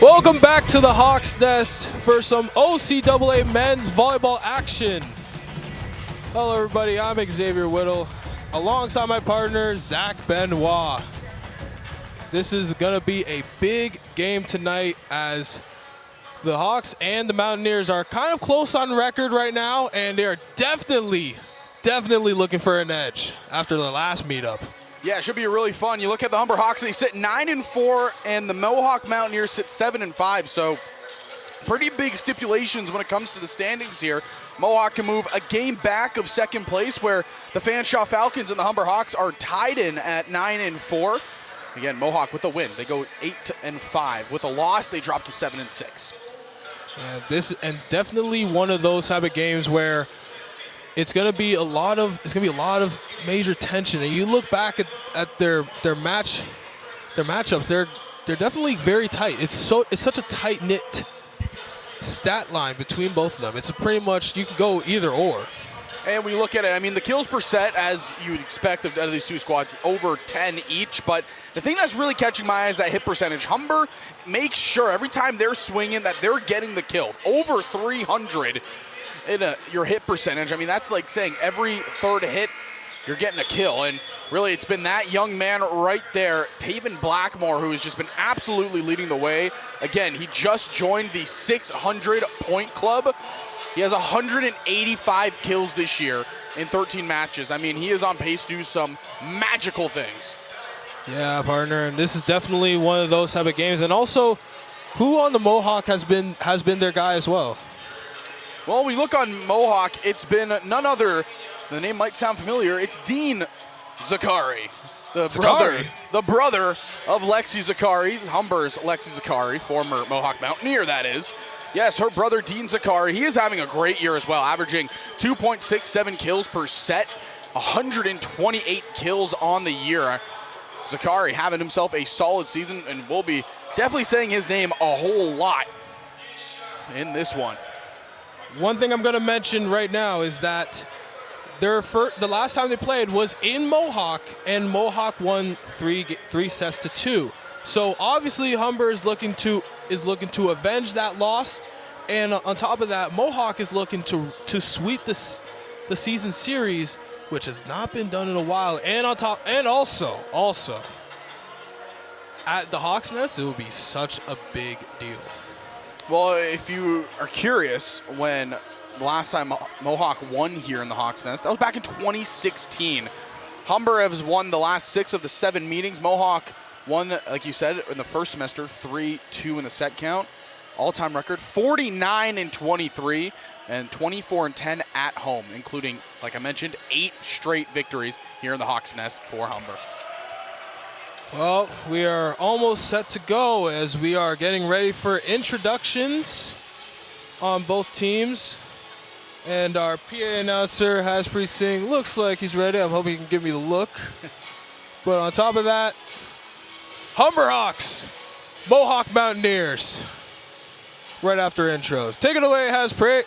Welcome back to the Hawks Nest for some OCAA men's volleyball action. Hello everybody, I'm Xavier Whittle, alongside my partner, Zach Benoit. This is gonna be a big game tonight as the Hawks and the Mountaineers are kind of close on record right now, and they are definitely looking for an edge after the last meetup. Yeah, it should be really fun. You look at the Humber Hawks, they sit 9-4, and the Mohawk Mountaineers sit 7-5. So pretty big stipulations when it comes to the standings here. Mohawk can move a game back of second place, where the Fanshawe Falcons and the Humber Hawks are tied in at 9-4. Again, Mohawk with a win, they go 8-5. With a loss, they drop to 7-6. And definitely one of those type of games where it's gonna be a lot of major tension. And you look back at their matchups, they're definitely very tight. It's such a tight knit stat line between both of them. It's pretty much you can go either or. And when you look at it, I mean, the kills per set, as you would expect out of these two squads, over 10 each. But the thing that's really catching my eye is that hit percentage. Humber makes sure every time they're swinging that they're getting the kill. Over 300 in your hit percentage. I mean, that's like saying every third hit, you're getting a kill. And really, it's been that young man right there, Taven Blackmore, who has just been absolutely leading the way. Again, he just joined the 600-point club. He has 185 kills this year in 13 matches. I mean, he is on pace to do some magical things. Yeah, partner, and this is definitely one of those type of games. And also, who on the Mohawk has been their guy as well? Well, we look on Mohawk, it's been none other, the name might sound familiar, it's Dean Zakari. The brother of Lexi Zakari, Humber's Lexi Zakari, former Mohawk Mountaineer, that is. Yes, her brother Dean Zakari, he is having a great year as well, averaging 2.67 kills per set, 128 kills on the year. Zakari having himself a solid season, and we'll be definitely saying his name a whole lot in this one. One thing I'm going to mention right now is that the last time they played was in Mohawk, and Mohawk won three sets to 2. So obviously Humber is looking to avenge that loss, and on top of that, Mohawk is looking to sweep the season series, which has not been done in a while. And also at the Hawks Nest, it will be such a big deal. Well, if you are curious, when the last time Mohawk won here in the Hawks Nest, that was back in 2016. Humber has won the last 6 of the 7 meetings. Mohawk won, like you said, in the first semester, 3-2 in the set count. All-time record, 49-23 and 24-10 at home, including, like I mentioned, 8 straight victories here in the Hawks Nest for Humber. Well, we are almost set to go as we are getting ready for introductions on both teams. And our PA announcer has pre-sing, looks like he's ready. I'm hoping he can give me the look. But on top of that, Humber Hawks, Mohawk Mountaineers, right after intros. Take it away, Haspray.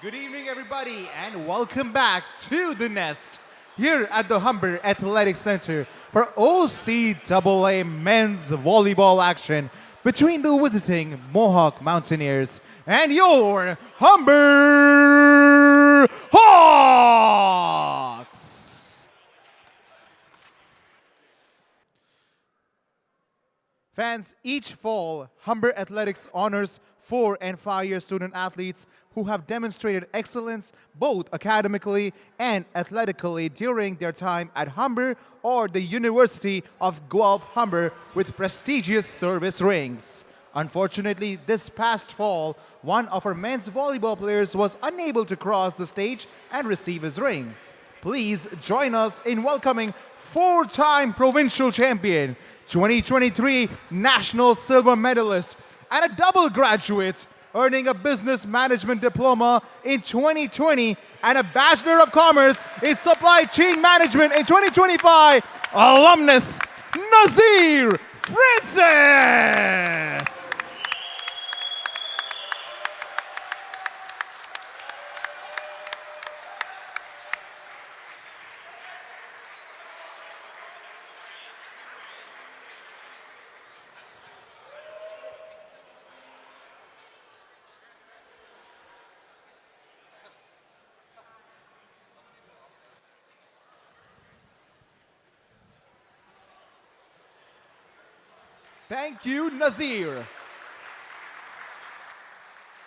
Good evening, everybody, and welcome back to the Nest here at the Humber Athletic Center for OCAA men's volleyball action between the visiting Mohawk Mountaineers and your Humber Hawks. Fans, each fall, Humber Athletics honors 4- and 5-year student athletes who have demonstrated excellence both academically and athletically during their time at Humber or the University of Guelph Humber with prestigious service rings. Unfortunately, this past fall, one of our men's volleyball players was unable to cross the stage and receive his ring. Please join us in welcoming 4-time provincial champion, 2023 national silver medalist, and a double graduate, earning a business management diploma in 2020 and a Bachelor of Commerce in Supply Chain Management in 2025, alumnus Nazir Francis. Thank you, Nazir.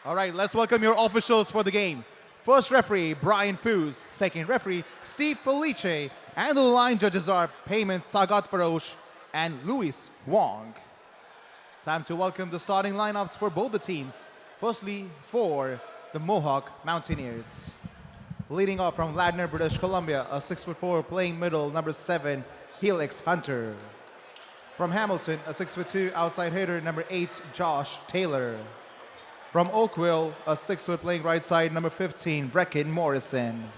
All right, let's welcome your officials for the game. First referee, Brian Foos. Second referee, Steve Felice. And the line judges are Payman Sagat Farosh and Luis Wong. Time to welcome the starting lineups for both the teams. Firstly, for the Mohawk Mountaineers. Leading off from Ladner, British Columbia, a 6'4" playing middle, number 7, Helix Hunter. From Hamilton, a 6'2" outside hitter, number 8, Josh Taylor. From Oakville, a 6' playing right side, number 15, Brecken Morrison.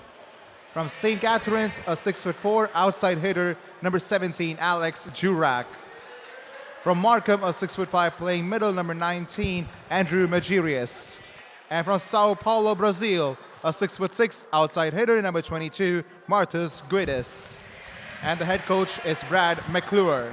From St. Catharines, a 6'4" outside hitter, number 17, Alex Jurak. From Markham, a 6'5" playing middle, number 19, Andrew Magirius. And from Sao Paulo, Brazil, a 6'6" outside hitter, number 22, Martus Guides. And the head coach is Brad McClure.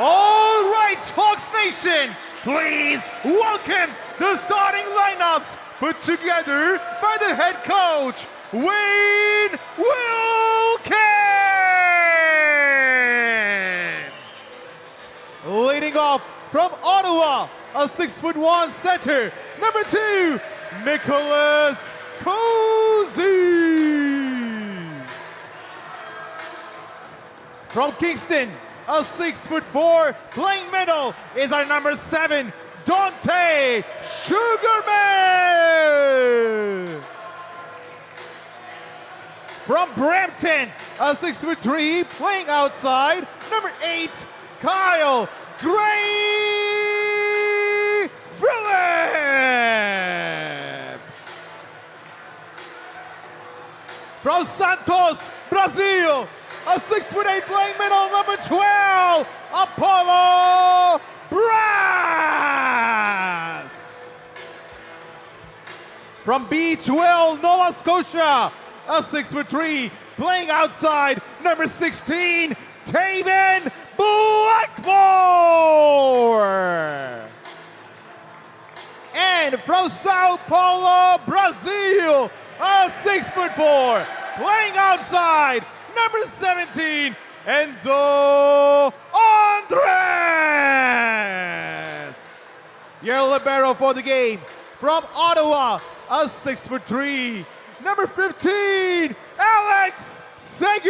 All right, Hawks Nation, please welcome the starting lineups put together by the head coach, Wayne Wilkins. Leading off from Ottawa, a 6'1" center, number 2, Nicholas Cozy. From Kingston, a 6'4" playing middle is our number 7, Dante Sugarman. From Brampton, a 6'3" playing outside, number 8, Kyle Gray Phillips. From Santos, Brazil, a 6'8" playing middle, number 12, Apollo Brass. From Beachwell, Nova Scotia, a 6'3" playing outside, number 16, Taven Blackmore. And from Sao Paulo, Brazil, a 6'4" playing outside, number 17, Enzo Andres. Your libero for the game. From Ottawa, a 6'3", number 15, Alex Segui.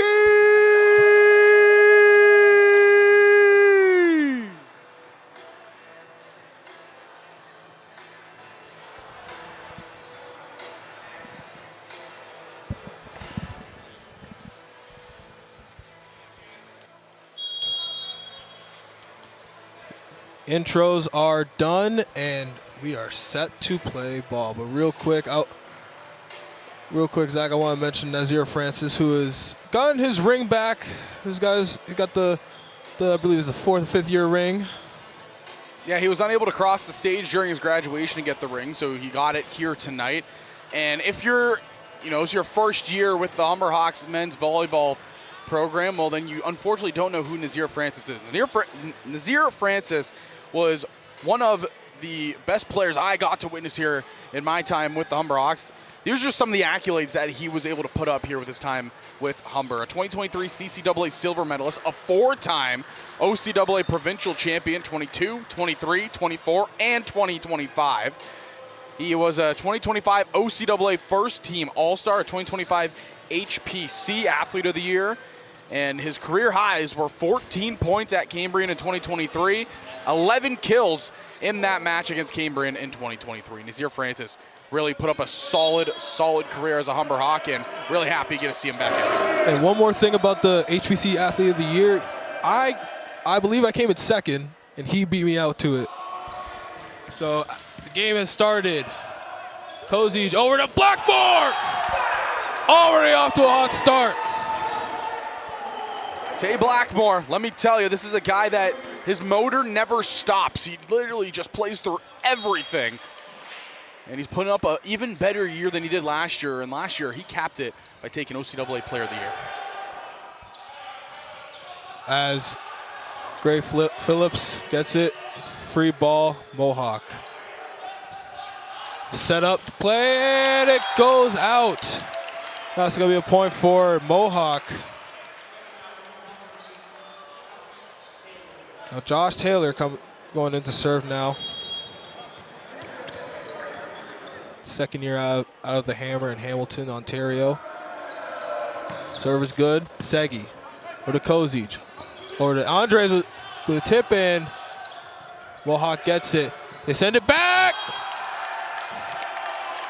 Intros are done and we are set to play ball. But real quick, Zach, I want to mention Nazir Francis, who has gotten his ring back. He got the I believe it's the 4th or 5th year ring. Yeah, he was unable to cross the stage during his graduation and get the ring, so he got it here tonight. And if you're, it's your first year with the Humber Hawks men's volleyball program, well, then you unfortunately don't know who Nazir Francis is. Nazir Francis was one of the best players I got to witness here in my time with the Humber Hawks. These are just some of the accolades that he was able to put up here with his time with Humber. A 2023 CCAA silver medalist, a 4-time OCAA provincial champion, 22, 23, 24, and 2025. He was a 2025 OCAA first team All-Star, a 2025 HPC Athlete of the Year, and his career highs were 14 points at Cambrian in 2023, 11 kills in that match against Cambrian in 2023. Nazir Francis really put up a solid career as a Humber Hawk, and really happy to get to see him back out. And one more thing about the HPC Athlete of the Year, I believe I came in second, and he beat me out to it. So the game has started. Kozic over to Blackmore! Already off to a hot start. Tay Blackmore, let me tell you, this is a guy that his motor never stops. He literally just plays through everything. And he's putting up an even better year than he did last year. And last year, he capped it by taking OCAA Player of the Year. As Gray Phillips gets it, free ball, Mohawk. Set up to play, and it goes out. That's going to be a point for Mohawk. Now Josh Taylor going into serve now. Second year out of the Hammer in Hamilton, Ontario. Serve is good. Segi over to Kozic. Over to Andres with a tip in. Mohawk gets it. They send it back.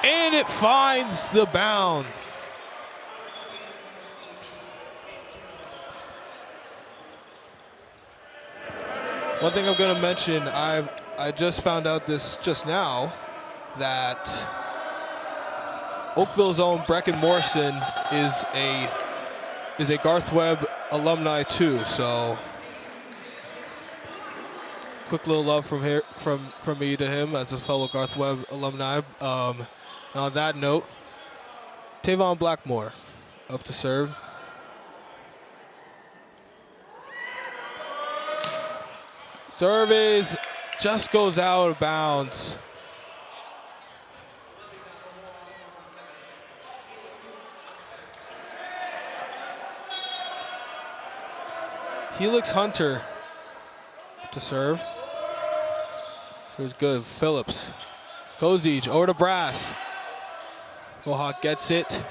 And it finds the bound. One thing I'm going to mention, I just found out this just now, that Oakville's own Brecken Morrison is a Garth Webb alumni too. So quick little love from here from me to him as a fellow Garth Webb alumni. On that note, Tavon Blackmore up to serve. Serve just goes out of bounds. Helix Hunter to serve. It was good. Phillips. Kozic over to Brass. Mohawk gets it.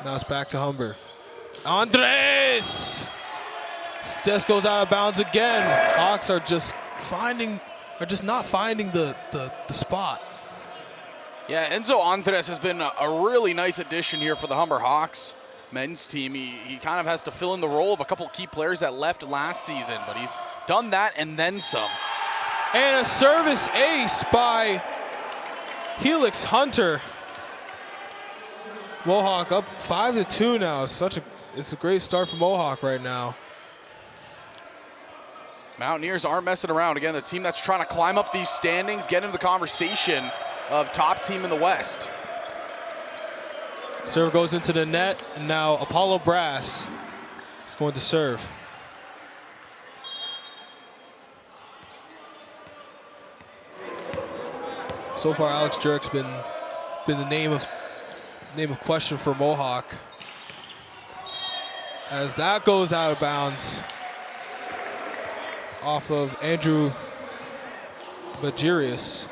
Now it's back to Humber. Andres! Just goes out of bounds again. Hawks are just not finding the spot. Yeah, Enzo Andres has been a really nice addition here for the Humber Hawks men's team. He kind of has to fill in the role of a couple key players that left last season, but he's done that and then some. And a service ace by Helix Hunter. Mohawk up 5-2 now. It's a great start for Mohawk right now. Mountaineers aren't messing around. Again, the team that's trying to climb up these standings, get into the conversation of top team in the West. Serve goes into the net, and now Apollo Brass is going to serve. So far, Alex Jurek's been the name of question for Mohawk. As that goes out of bounds off of Andrew Magirius.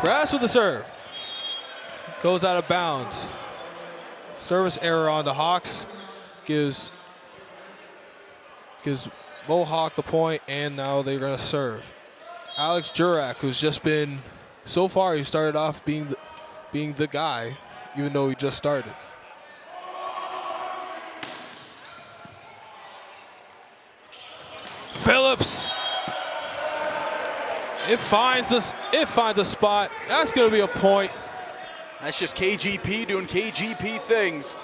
Brass with the serve. Goes out of bounds. Service error on the Hawks. Gives Mohawk the point, and now they're going to serve. Alex Jurek, who's just been, so far he started off being the guy, even though he just started. Phillips. It finds a spot. That's going to be a point. That's just KGP doing KGP things.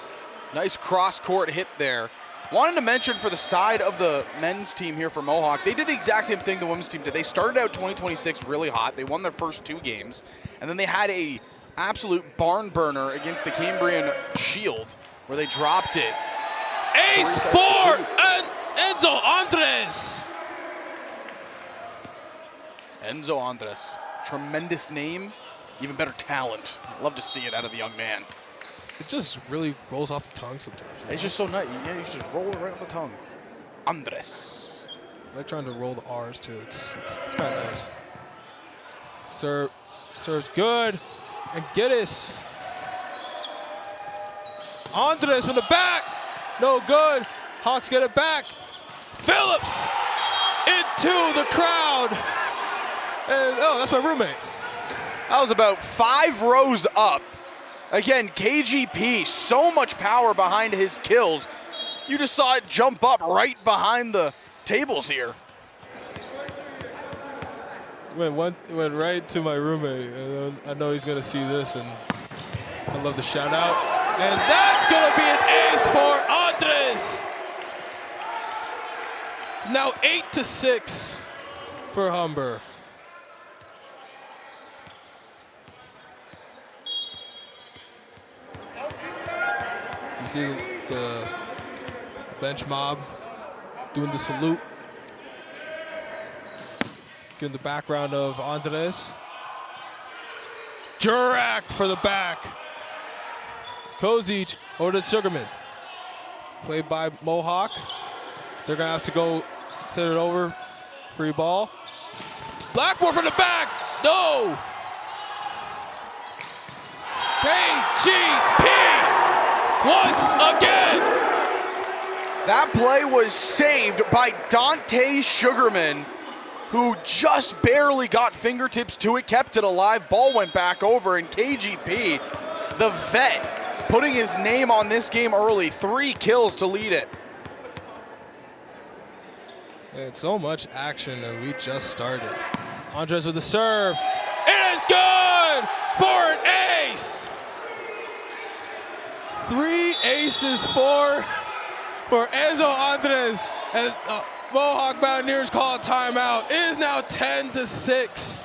Nice cross-court hit there. Wanted to mention for the side of the men's team here for Mohawk, they did the exact same thing the women's team did. They started out 2026 really hot. They won their first 2 games, and then they had a absolute barn burner against the Cambrian Shield, where they dropped it. Ace for Enzo Andres. Enzo Andres, tremendous name, even better talent. Love to see it out of the young man. It just really rolls off the tongue sometimes. It's just so nice. Yeah, you just roll it right off the tongue. Andres. I like trying to roll the R's too. It's kind of nice. Serves good. And Geddes. Andres from the back. No good. Hawks get it back. Phillips into the crowd. And oh, that's my roommate. That was about 5 rows up. Again, KGP, so much power behind his kills. You just saw it jump up right behind the tables here. Went right to my roommate, and I know he's gonna see this, and I love the shout out. And that's gonna be an ace for Andres. It's now 8-6 for Humber. You see the bench mob doing the salute. Get in the background of Andres. Jurak for the back. Kozic over to Sugarman. Played by Mohawk. They're gonna have to go set it over. Free ball. Blackmore from the back. No. KGP once again. That play was saved by Dante Sugarman, who just barely got fingertips to it, kept it alive. Ball went back over, and KGP, the vet, putting his name on this game early. 3 kills to lead it. And so much action, and we just started. Andres with the serve. It is good for an ace. 3 aces for Enzo Andres, and Mohawk Mountaineers call a timeout. It is now 10-6.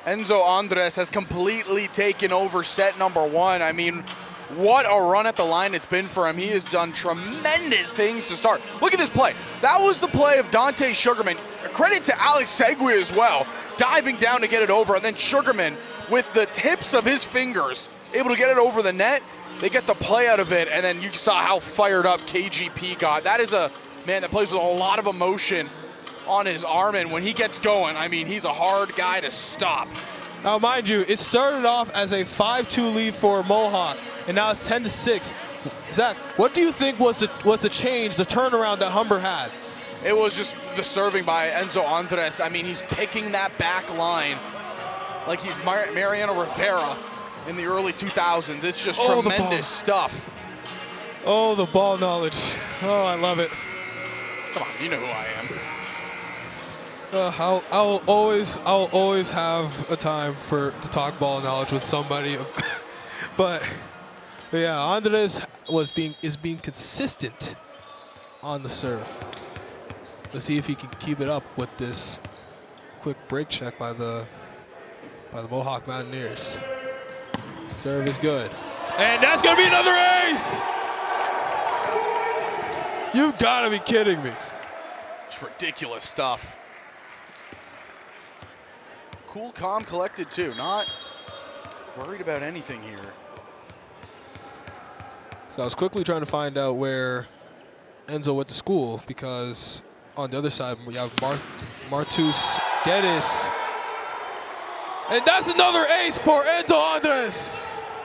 Enzo Andres has completely taken over set number 1. I mean, what a run at the line it's been for him. He has done tremendous things to start. Look at this play. That was the play of Dante Sugarman. Credit to Alex Segui as well, diving down to get it over, and then Sugarman with the tips of his fingers able to get it over the net. They get the play out of it, and then you saw how fired up KGP got. That is a man that plays with a lot of emotion on his arm, and when he gets going, I mean, he's a hard guy to stop. Now, mind you, it started off as a 5-2 lead for Mohawk, and now it's 10-6. Zach, what do you think was the change, the turnaround that Humber had? It was just the serving by Enzo Andres. I mean, he's picking that back line like he's Mariano Rivera in the early 2000s. It's just tremendous stuff. Oh, the ball knowledge. Oh, I love it. Come on, you know who I am. I'll always have a time to talk ball knowledge with somebody. but yeah, Andres is being consistent on the serve. Let's see if he can keep it up with this quick break check by the Mohawk Mountaineers. Serve is good. And that's gonna be another ace! You've gotta be kidding me. It's ridiculous stuff. Cool, calm, collected too. Not worried about anything here. So I was quickly trying to find out where Enzo went to school, because on the other side we have Martus Geddes. And that's another ace for Enzo Andres.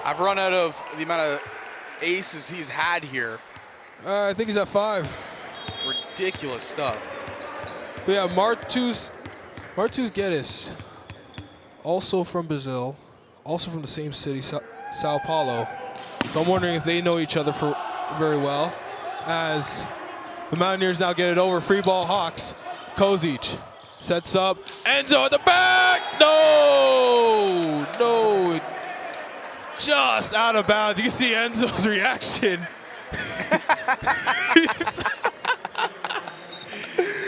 I've run out of the amount of aces he's had here. I think he's at 5. Ridiculous stuff. But yeah, Martus Geddes, also from Brazil, also from the same city, Sao Paulo. So I'm wondering if they know each other very well. As the Mountaineers now get it over, free ball Hawks. Kozic sets up, Enzo at the back, no! just out of bounds. You can see Enzo's reaction.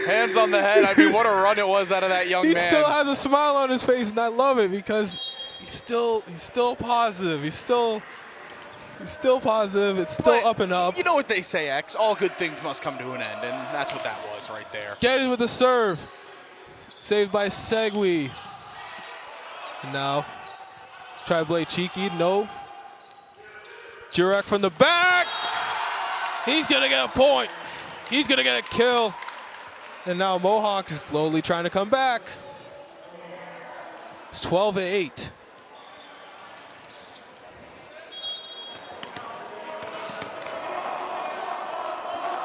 Hands on the head. I mean, what a run it was out of that young man. He still has a smile on his face, and I love it because he's still positive. He's still positive. It's still up and up. You know what they say, X? All good things must come to an end, and that's what that was right there. Getty with the serve. Saved by Segui. And now, try to play cheeky. No. Jurek from the back. He's going to get a point. He's going to get a kill. And now Mohawk is slowly trying to come back. It's 12-8.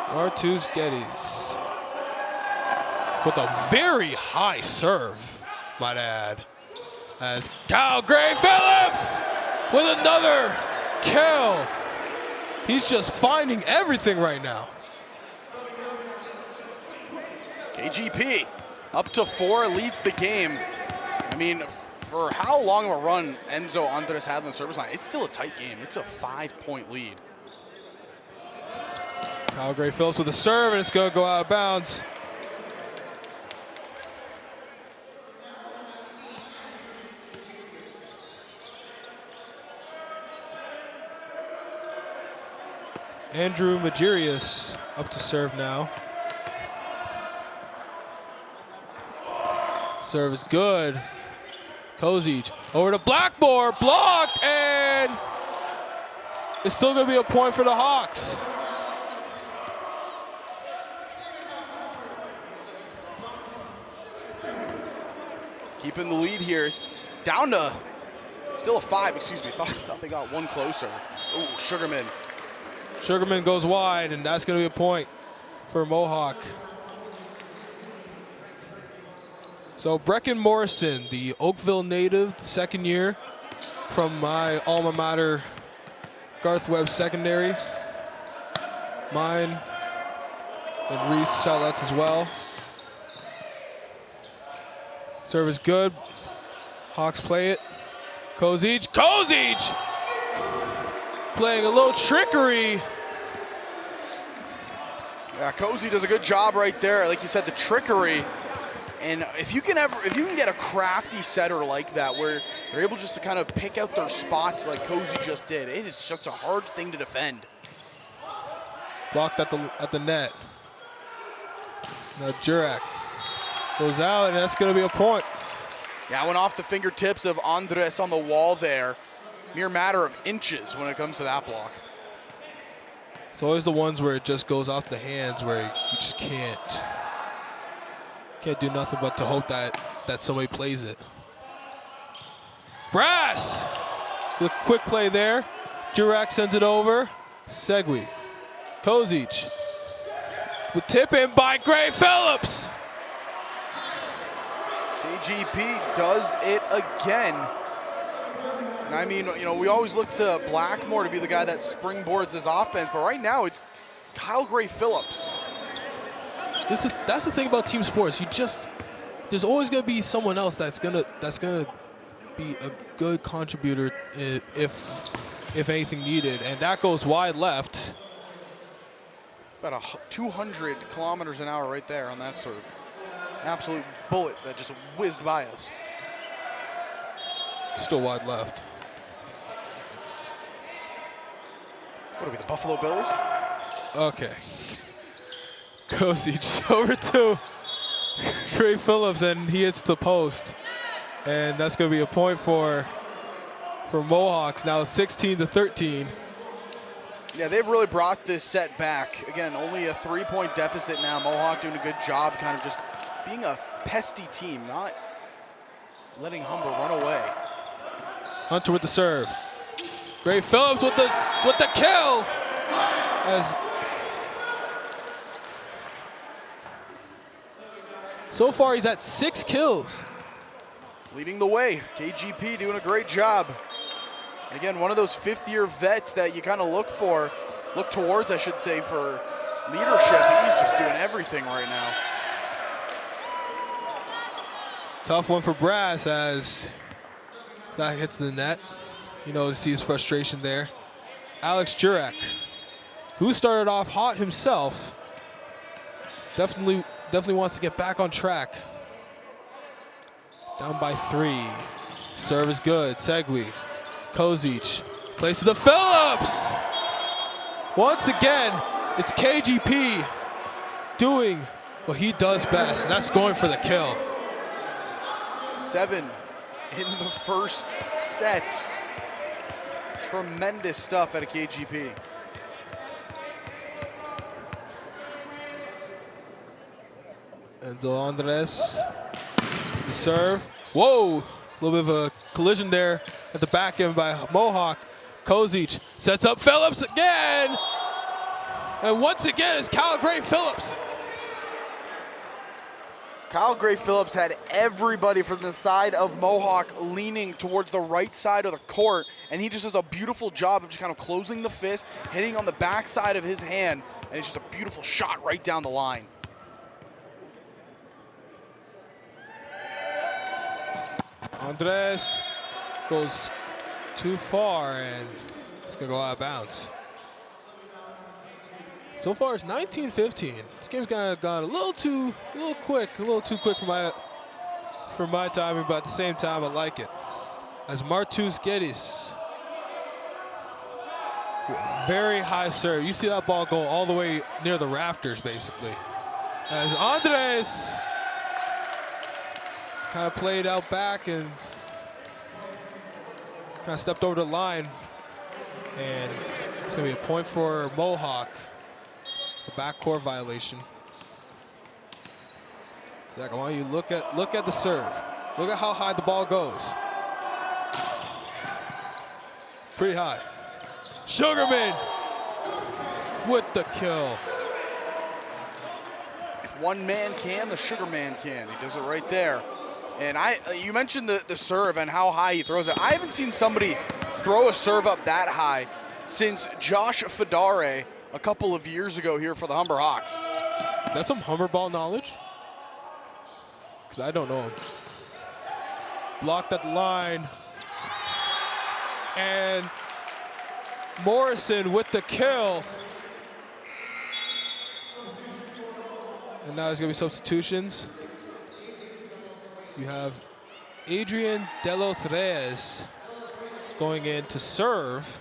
Martuz Geddes with a very high serve, might add. As Kyle Gray Phillips with another kill. He's just finding everything right now. KGP up to 4, leads the game. I mean, for how long of a run Enzo Andres had on the service line, it's still a tight game. It's a 5-point lead. Kyle Gray Phillips with a serve, and it's going to go out of bounds. Andrew Magirius up to serve now. Serve is good. Kozic over to Blackmore, blocked, and it's still going to be a point for the Hawks. Keeping the lead here. It's down to still a 5, excuse me. Thought they got one closer. Oh, Sugarman. Sugarman goes wide, and that's going to be a point for Mohawk. So Brecken Morrison, the Oakville native, the second year from my alma mater, Garth Webb Secondary. Mine and Reese shout-outs as well. Serve is good. Hawks play it. Kozic. Playing a little trickery. Yeah, Cozy does a good job right there. Like you said, the trickery. And if you can get a crafty setter like that, where they're able just to kind of pick out their spots like Cozy just did, it is such a hard thing to defend. Blocked at the net. Now Jurek goes out, and that's going to be a point. Yeah, went off the fingertips of Andres on the wall there. Mere matter of inches when it comes to that block. It's always the ones where it just goes off the hands where you just can't do nothing but to hope that somebody plays it. Brass! The quick play there. Jurek sends it over. Segui. Kozic. With tip in by Gray Phillips. KGP does it again. And I mean, you know, we always look to Blackmore to be the guy that springboards this offense, but right now it's Kyle Gray Phillips. That's the thing about team sports. There's always going to be someone else that's gonna be a good contributor if anything needed, and that goes wide left. About 200 kilometers an hour right there on that serve. Absolute bullet that just whizzed by us. Still wide left. What are we, the Buffalo Bills? Okay. Kozic over to Gray Phillips, and he hits the post. And that's going to be a point for Mohawks. Now 16-13. Yeah, they've really brought this set back. Again, only a 3-point deficit now. Mohawk doing a good job kind of just being a pesty team, not letting Humber run away. Hunter with the serve. Gray Phillips with the kill. So far, he's at 6 kills. Leading the way. KGP doing a great job. Again, one of those fifth-year vets that you kind of look towards, I should say, for leadership. He's just doing everything right now. Tough one for Brass as that hits the net. You know, to see his frustration there. Alex Jurek, who started off hot himself, definitely wants to get back on track. Down by 3. Serve is good. Segui. Kozic. Plays to the Phillips. Once again, it's KGP doing what he does best, and that's going for the kill. 7 in the first set. Tremendous stuff out of KGP. Enzo Andres with the serve. Whoa, a little bit of a collision there at the back end by Mohawk. Kozic sets up Phillips again. And once again, it's Kyle Gray Phillips. Kyle Gray Phillips had everybody from the side of Mohawk leaning towards the right side of the court, and he just does a beautiful job of just kind of closing the fist, hitting on the back side of his hand, and it's just a beautiful shot right down the line. Andres goes too far, and it's gonna go out of bounds. So far, it's 19-15. This game's kind of gone a little too quick for my timing, but at the same time, I like it. As Martus Geddes, very high serve. You see that ball go all the way near the rafters, basically. As Andres kind of played out back and kind of stepped over the line, and it's gonna be a point for Mohawk. The backcourt violation. Zach, I want you to look at the serve. Look at how high the ball goes. Pretty high. Sugarman with the kill. If one man can, the Sugarman can. He does it right there. And you mentioned the serve and how high he throws it. I haven't seen somebody throw a serve up that high since Josh Fedare a couple of years ago here for the Humber Hawks. That's some Humber ball knowledge? Because I don't know him. Blocked at the line. And Morrison with the kill. And now there's going to be substitutions. You have Adrian De Los Reyes going in to serve.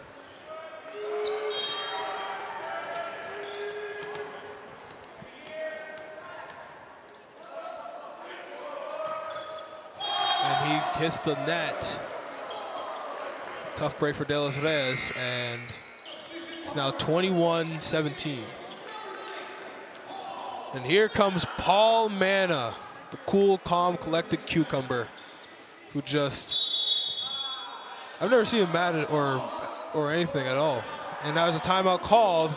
And he hits the net. Tough break for De Los Reyes, and it's now 21-17. And here comes Paul Manna, the cool, calm, collected cucumber, who just, I've never seen him mad or anything at all. And that was a timeout called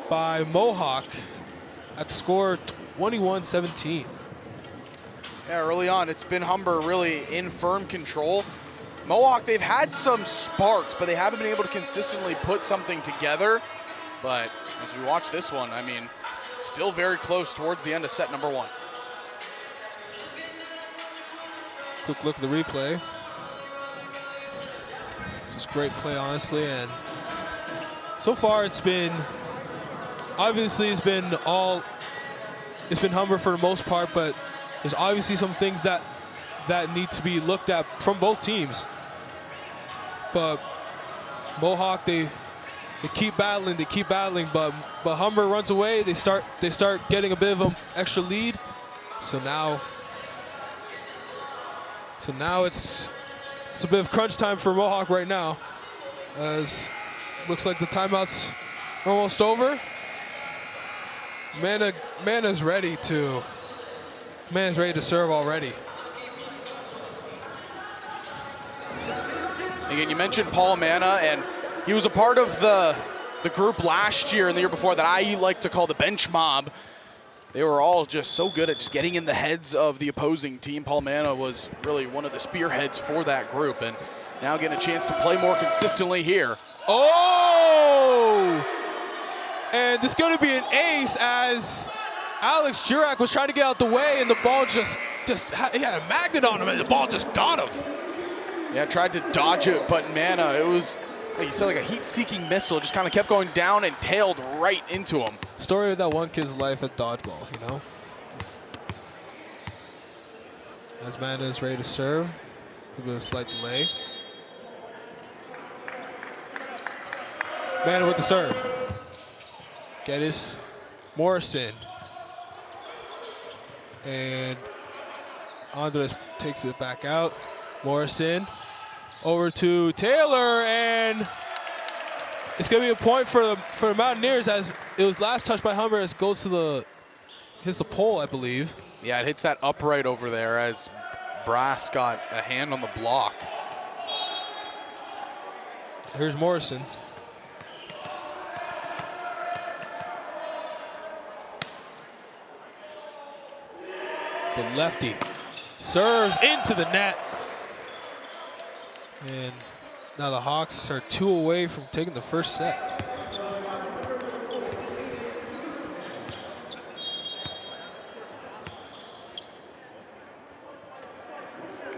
by Mohawk at the score 21-17. Yeah, early on, it's been Humber really in firm control. Mohawk, they've had some sparks, but they haven't been able to consistently put something together. But as we watch this one, I mean, still very close towards the end of set number 1. Quick look at the replay. Just great play, honestly, and so far it's been, obviously it's been Humber for the most part, but there's obviously some things that need to be looked at from both teams. But Mohawk, they keep battling, but Humber runs away. They start getting a bit of an extra lead. So now it's a bit of crunch time for Mohawk right now, as looks like the timeout's almost over. Manna's ready to serve already. Again, you mentioned Paul Manna, and he was a part of the group last year and the year before that I like to call the bench mob. They were all just so good at just getting in the heads of the opposing team. Paul Manna was really one of the spearheads for that group, and now getting a chance to play more consistently here. Oh! And it's going to be an ace, as Alex Jurek was trying to get out the way, and the ball he had a magnet on him, and the ball just got him. Yeah, tried to dodge it, but man, it was, like you said, like a heat-seeking missile. Just kind of kept going down and tailed right into him. Story of that one kid's life at dodgeball, you know? As Amanda is ready to serve, with a slight delay. Amanda with the serve. Geddes, Morrison. And Andres takes it back out. Morrison over to Taylor, and it's going to be a point for the Mountaineers as it was last touched by Humber as it goes to hits the pole, I believe. Yeah, it hits that upright over there as Brass got a hand on the block. Here's Morrison. The lefty serves into the net. And now the Hawks are 2 away from taking the first set.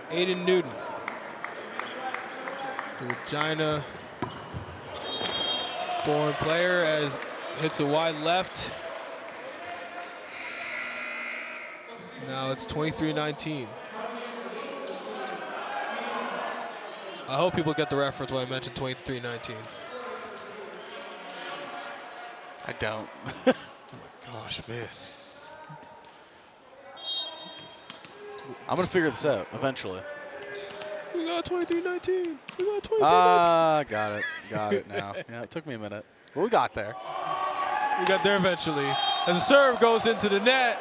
Aiden Newton. The Regina born player as hits a wide left. Now it's 23-19. I hope people get the reference when I mentioned 23-19. I don't. Oh my gosh, man. I'm going to figure this out eventually. We got 23-19. We got 23-19. Got it. Got it now. Yeah, it took me a minute. But we got there. We got there eventually. As the serve goes into the net,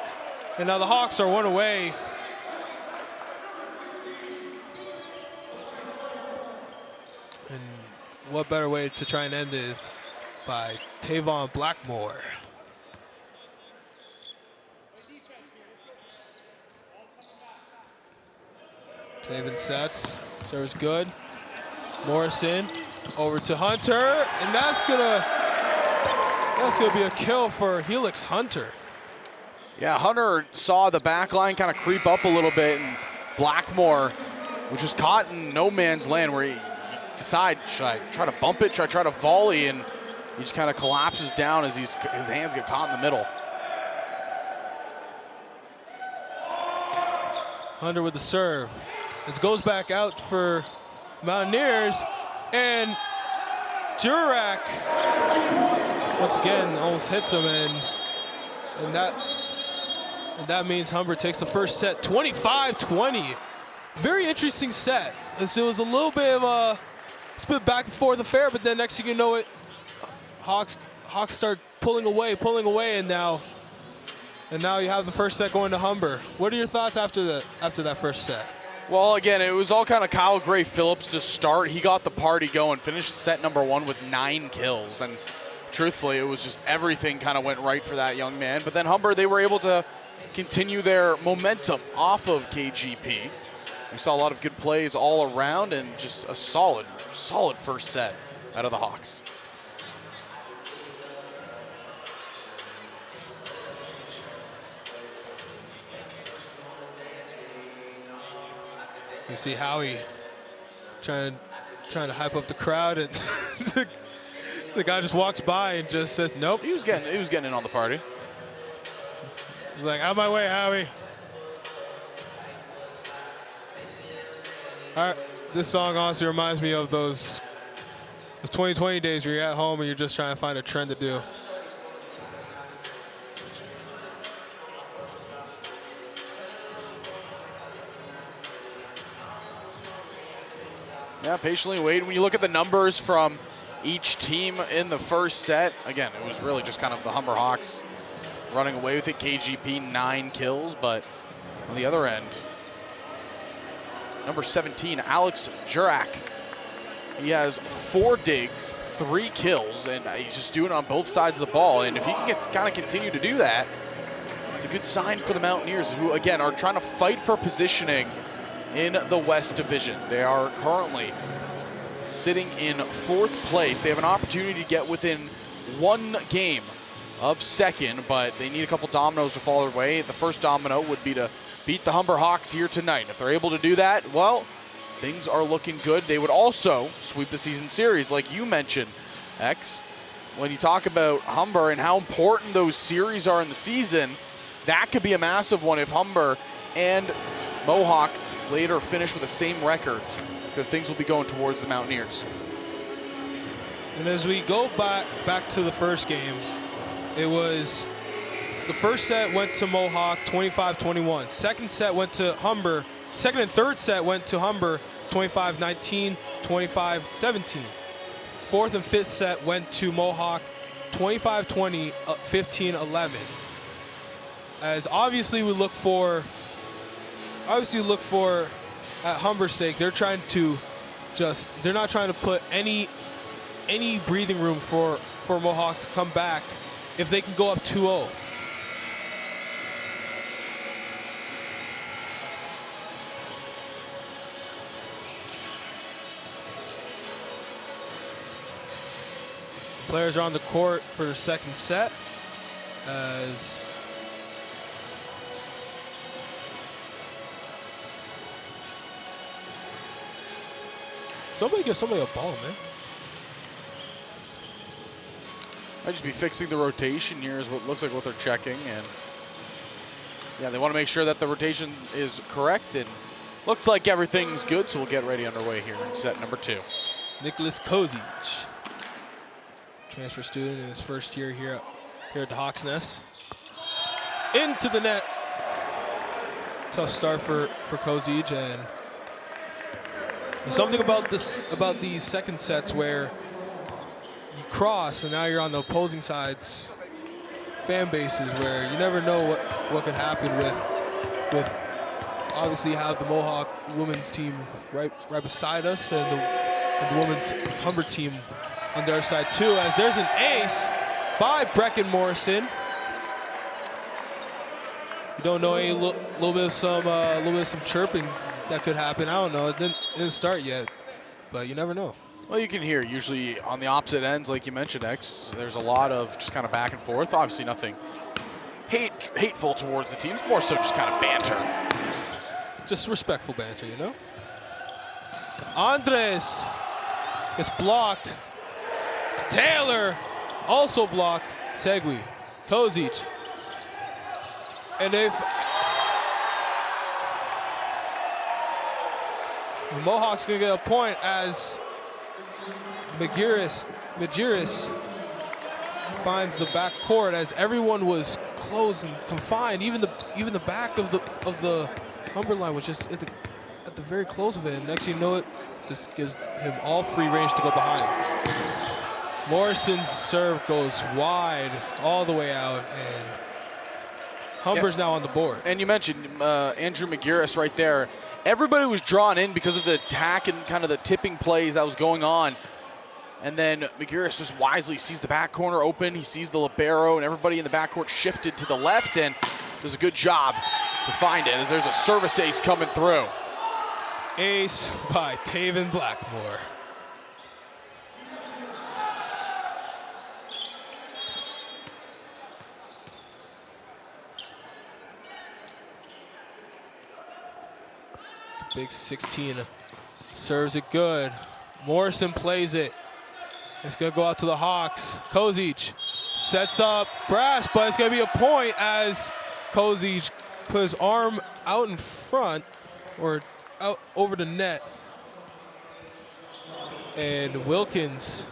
and now the Hawks are 1 away. And what better way to try and end this by Tavon Blackmore. Taven sets, serves good. Morrison over to Hunter, and that's gonna be a kill for Helix Hunter. Yeah, Hunter saw the back line kind of creep up a little bit, and Blackmore was just caught in no man's land where he decides, should I try to bump it, should I try to volley, and he just kind of collapses down as his hands get caught in the middle. Hunter with the serve. It goes back out for Mountaineers, and Jurak once again almost hits him, and that means Humber takes the first set 25-20. Very interesting set. It was a little bit of a back and forth affair, but then next thing you know it, Hawks start pulling away, and now you have the first set going to Humber. What are your thoughts after that first set? Well, again, it was all kind of Kyle Gray Phillips to start. He got the party going, finished set number 1 with 9 kills, and truthfully, it was just everything kind of went right for that young man. But then Humber, they were able to continue their momentum off of KGP. We saw a lot of good plays all around and just a solid first set out of the Hawks. You see Howie trying to hype up the crowd, and the guy just walks by and just says, "Nope." He was getting in on the party. He's like, "Out of my way, Howie." All right, this song honestly reminds me of those 2020 days where you're at home and you're just trying to find a trend to do. Yeah, patiently wait. When you look at the numbers from each team in the first set, again, it was really just kind of the Humber Hawks running away with it. KGP 9 kills, but on the other end, number 17, Alex Jurak. He has 4 digs, 3 kills, and he's just doing it on both sides of the ball. And if he can kind of continue to do that, it's a good sign for the Mountaineers, who, again, are trying to fight for positioning in the West Division. They are currently sitting in 4th place. They have an opportunity to get within 1 game of second, but they need a couple dominoes to fall their way. The first domino would be to beat the Humber Hawks here tonight. If they're able to do that, well, things are looking good. They would also sweep the season series, like you mentioned, X. When you talk about Humber and how important those series are in the season, that could be a massive one if Humber and Mohawk later finish with the same record, because things will be going towards the Mountaineers. And as we go back to the first game, it was the first set went to Mohawk 25-21. Second set went to Humber. Second and third set went to Humber 25-19, 25-17. Fourth and fifth set went to Mohawk 25-20, 15-11. As obviously we look for at Humber's sake, they're not trying to put any breathing room for Mohawk to come back if they can go up 2-0. Players are on the court for the second set as somebody give somebody a ball, man. Might just be fixing the rotation here is what looks like what they're checking. And yeah, they want to make sure that the rotation is correct, and looks like everything's good, so we'll get ready underway here in set number 2. Nicholas Kozic, transfer student in his first year here at the Hawks Nest. Into the net. Tough start for Kozic, and there's something about these second sets where you cross and now you're on the opposing side's fan bases, where you never know what could happen with obviously have the Mohawk women's team right beside us and the women's Humber team on their side too, as there's an ace by Brecken Morrison. You don't know, a little bit of some chirping that could happen. I don't know. It didn't start yet, but you never know. Well, you can hear usually on the opposite ends, like you mentioned, X. There's a lot of just kind of back and forth. Obviously, nothing hateful towards the teams. More so, just kind of banter. Just respectful banter, you know. Andres gets blocked. Taylor also blocked. Segui, Kozic, and if the Mohawks gonna get a point as Majerus finds the back court, as everyone was close and confined. Even the back of the Humber line was just at the very close of it. And next you know it, just gives him all free range to go behind. Morrison's serve goes wide all the way out, and Humber's now on the board. And you mentioned Andrew Majerus right there. Everybody was drawn in because of the attack and kind of the tipping plays that was going on. And then Majerus just wisely sees the back corner open. He sees the libero, and everybody in the backcourt shifted to the left, and does a good job to find it, as there's a service ace coming through. Ace by Taven Blackmore. Big 16 serves it good. Morrison plays it. It's gonna go out to the Hawks. Kozic sets up Brass, but it's gonna be a point as Kozic put his arm out in front, or out over the net. And Wilkins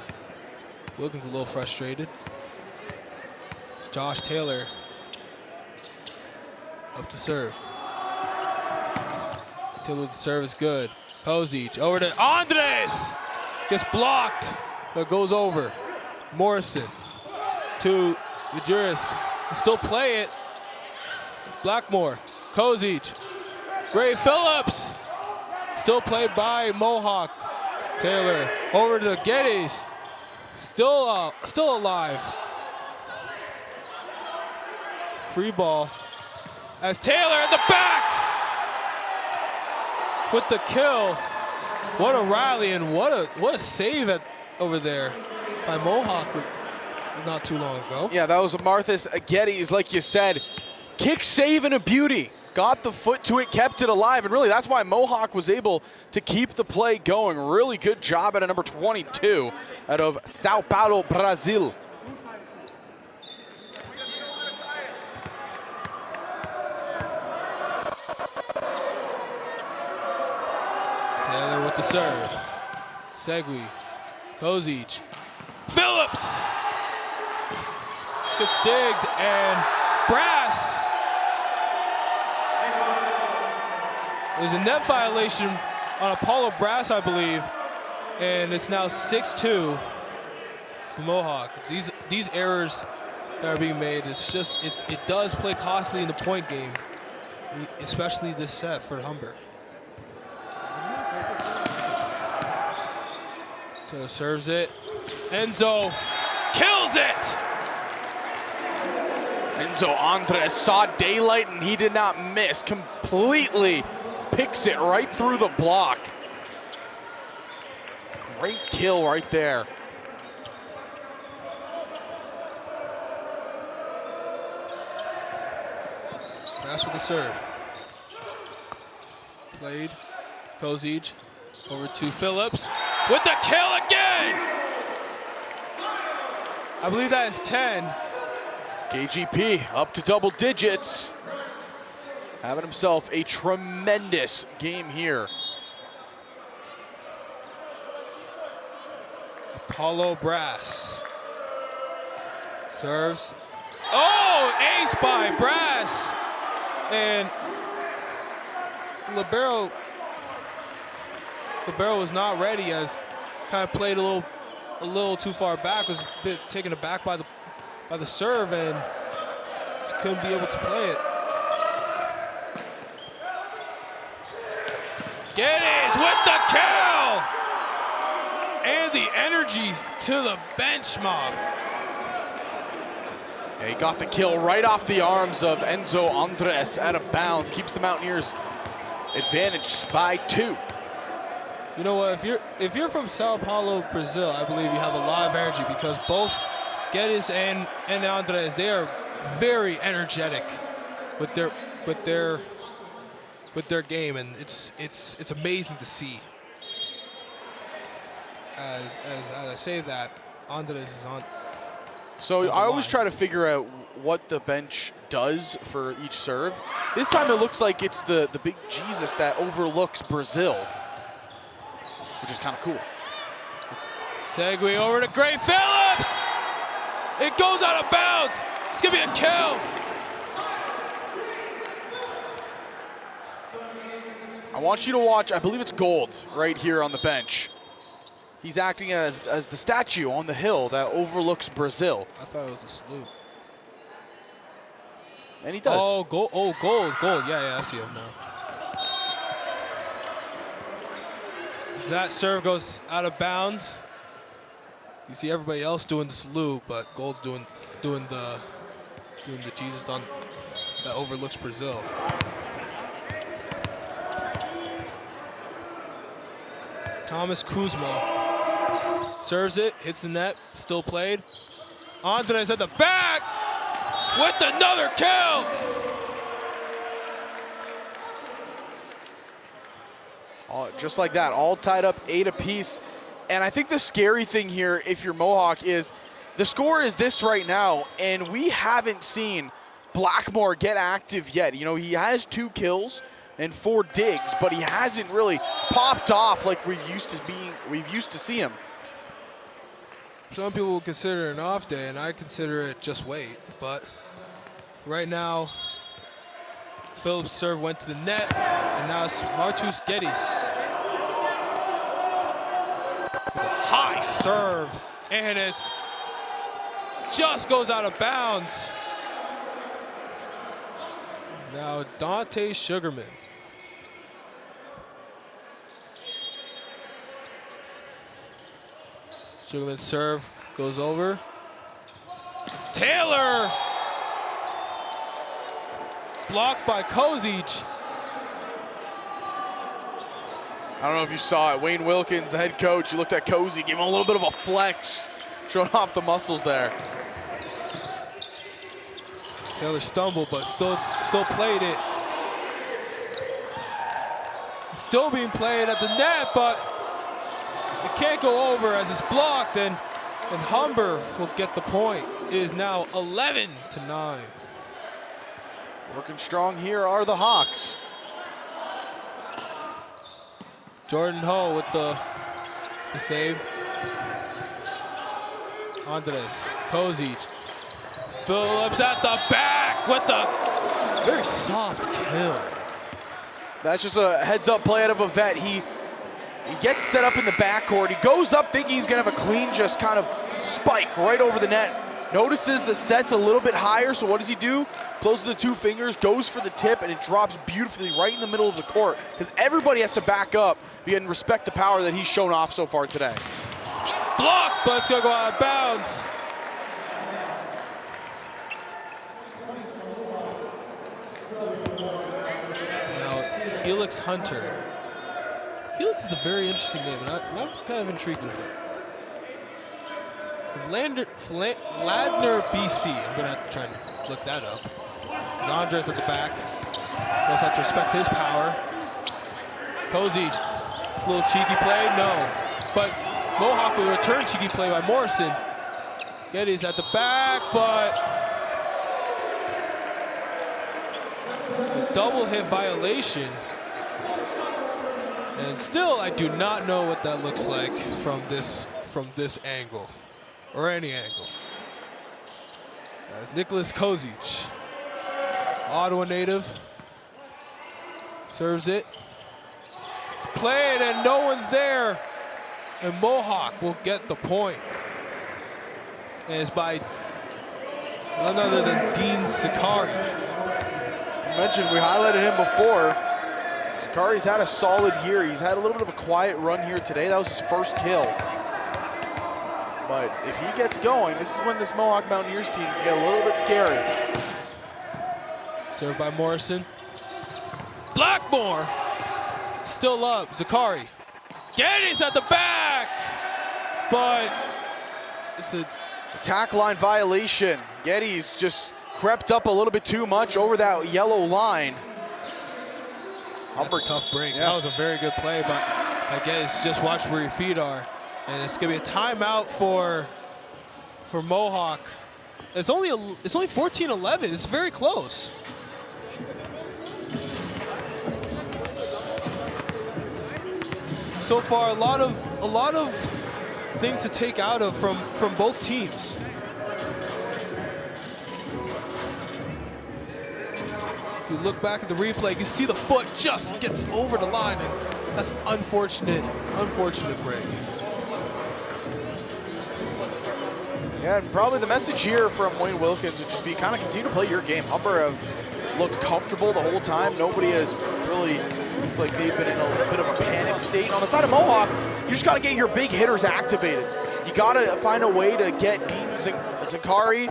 a little frustrated. It's Josh Taylor up to serve. Taylor's serve is good. Kozic over to Andres. Gets blocked, but goes over. Morrison to Majerus. Still play it. Blackmore, Kozic, Gray Phillips. Still played by Mohawk. Taylor over to Geddes. Still alive. Free ball as Taylor at the back with the kill. What a rally, and what a save over there by Mohawk not too long ago. Yeah, that was a Marthas Geddes, like you said. Kick save and a beauty. got the foot to it, kept it alive, and really that's why Mohawk was able to keep the play going. Really good job out of number 22 out of Sao Paulo, Brazil. Taylor with the serve. Segui, Kozic, Phillips gets digged, and Brass. There's a net violation on Apollo Brass, I believe, and it's now 6-2 for Mohawk. These errors that are being made, it does play costly in the point game, especially this set for Humber. So serves it. Enzo kills it. Enzo Andres saw daylight and he did not miss. Completely picks it right through the block. Great kill right there. Pass with the serve. Played. Kozic over to Phillips with the kill again. I believe that is 10. KGP up to double digits. Having himself a tremendous game here. Apollo Brass serves. Oh, ace by Brass. And Libero was not ready, as kind of played a little too far back, was a bit taken aback by the serve, and just couldn't be able to play it. Geddes with the kill! And the energy to the bench mob. Yeah, he got the kill right off the arms of Enzo Andres out of bounds. Keeps the Mountaineers advantaged by 2. You know what? If you're from Sao Paulo, Brazil, I believe you have a lot of energy, because both Geddes and Andres, they are very energetic with their game, and it's amazing to see. As I say that, Andres is on. So I always try to figure out what the bench does for each serve. This time it looks like it's the big Jesus that overlooks Brazil, which is kind of cool. Segui over to Gray Phillips. It goes out of bounds. It's gonna be a kill. I want you to watch, I believe it's Gold right here on the bench. He's acting as the statue on the hill that overlooks Brazil. I thought it was a salute. And he does. Oh, gold. Oh, gold. Yeah, I see him now. As that serve goes out of bounds. You see everybody else doing the salute, but Gold's doing the Jesus on that overlooks Brazil. Thomas Kuzma serves it, hits the net, still played. Andres at the back with another kill. Just like that, all tied up 8 apiece. And I think the scary thing here, if you're Mohawk, is the score is this right now, and we haven't seen Blackmore get active yet. You know, he has 2 kills and 4 digs, but he hasn't really popped off like we've used to see him. Some people will consider it an off day, and I consider it just wait. But right now, Phillips' serve went to the net, and now it's Martus Geddes. With a high serve, and it's just goes out of bounds. Now Dante Sugarman. Sugarman's serve goes over. Taylor! Blocked by Kozic. I don't know if you saw it. Wayne Wilkins, the head coach, he looked at Cozy, gave him a little bit of a flex, showing off the muscles there. Taylor stumbled, but still played it. still being played at the net, but it can't go over as it's blocked, and Humber will get the point. It is now 11-9. Working strong here are the Hawks. Jordan Ho with the save. Andres, Kozic. Phillips at the back with the very soft kill. That's just a heads-up play out of a vet. He gets set up in the backcourt. He goes up thinking he's gonna have a clean, just kind of spike right over the net. Notices the set's a little bit higher, so what does he do? Closes the two fingers, goes for the tip, and it drops beautifully right in the middle of the court, because everybody has to back up and respect the power that he's shown off so far today. Blocked, but it's gonna go out of bounds. Now, Helix Hunter. Helix is a very interesting name, and I'm kind of intrigued with it. From Ladner, BC. I'm gonna have to try and look that up. There's Andres at the back. Also have to respect his power. Kozic, little cheeky play, no. But Mohawk will return cheeky play by Morrison. Geddes at the back, but a double hit violation. And still, I do not know what that looks like from this angle, or any angle. That's Nicholas Kozic, Ottawa native, serves it. It's played and no one's there, and Mohawk will get the point. And it's by none other than Dean Sakari. I mentioned we highlighted him before. Sakari's had a solid year. He's had a little bit of a quiet run here today. That was his first kill. But if he gets going, this is when this Mohawk Mountaineers team can get a little bit scary. Served by Morrison. Blackmore still up. Zakari. Geddes at the back, but it's a attack line violation. Geddes just crept up a little bit too much over that yellow line. That's a tough break. Yeah. That was a very good play, but I guess just watch where your feet are. And it's gonna be a timeout for Mohawk. It's only 14-11. It's very close. So far, a lot of things to take out of from both teams. If you look back at the replay, you see the foot just gets over the line, and that's an unfortunate break. Yeah, and probably the message here from Wayne Wilkins would just be kind of continue to play your game. Humber have looked comfortable the whole time. Nobody has really looked like they've been in a bit of a panic state. And on the side of Mohawk, you just got to get your big hitters activated. You got to find a way to get Dean Zakari,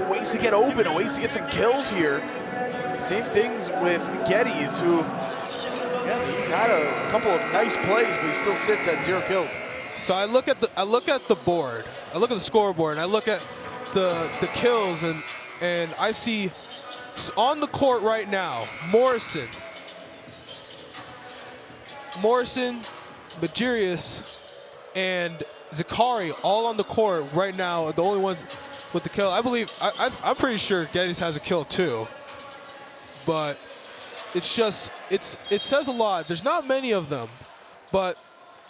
ways to get open, ways to get some kills here. Same things with Geddes, who, he's had a couple of nice plays, but he still sits at 0 kills. So I look at the board, I look at the scoreboard, and I look at the kills, and I see on the court right now, Morrison, Majirius, and Zakari all on the court right now, the only ones with the kill. I believe, I'm pretty sure Geddes has a kill too. But it's just, it says a lot. There's not many of them, but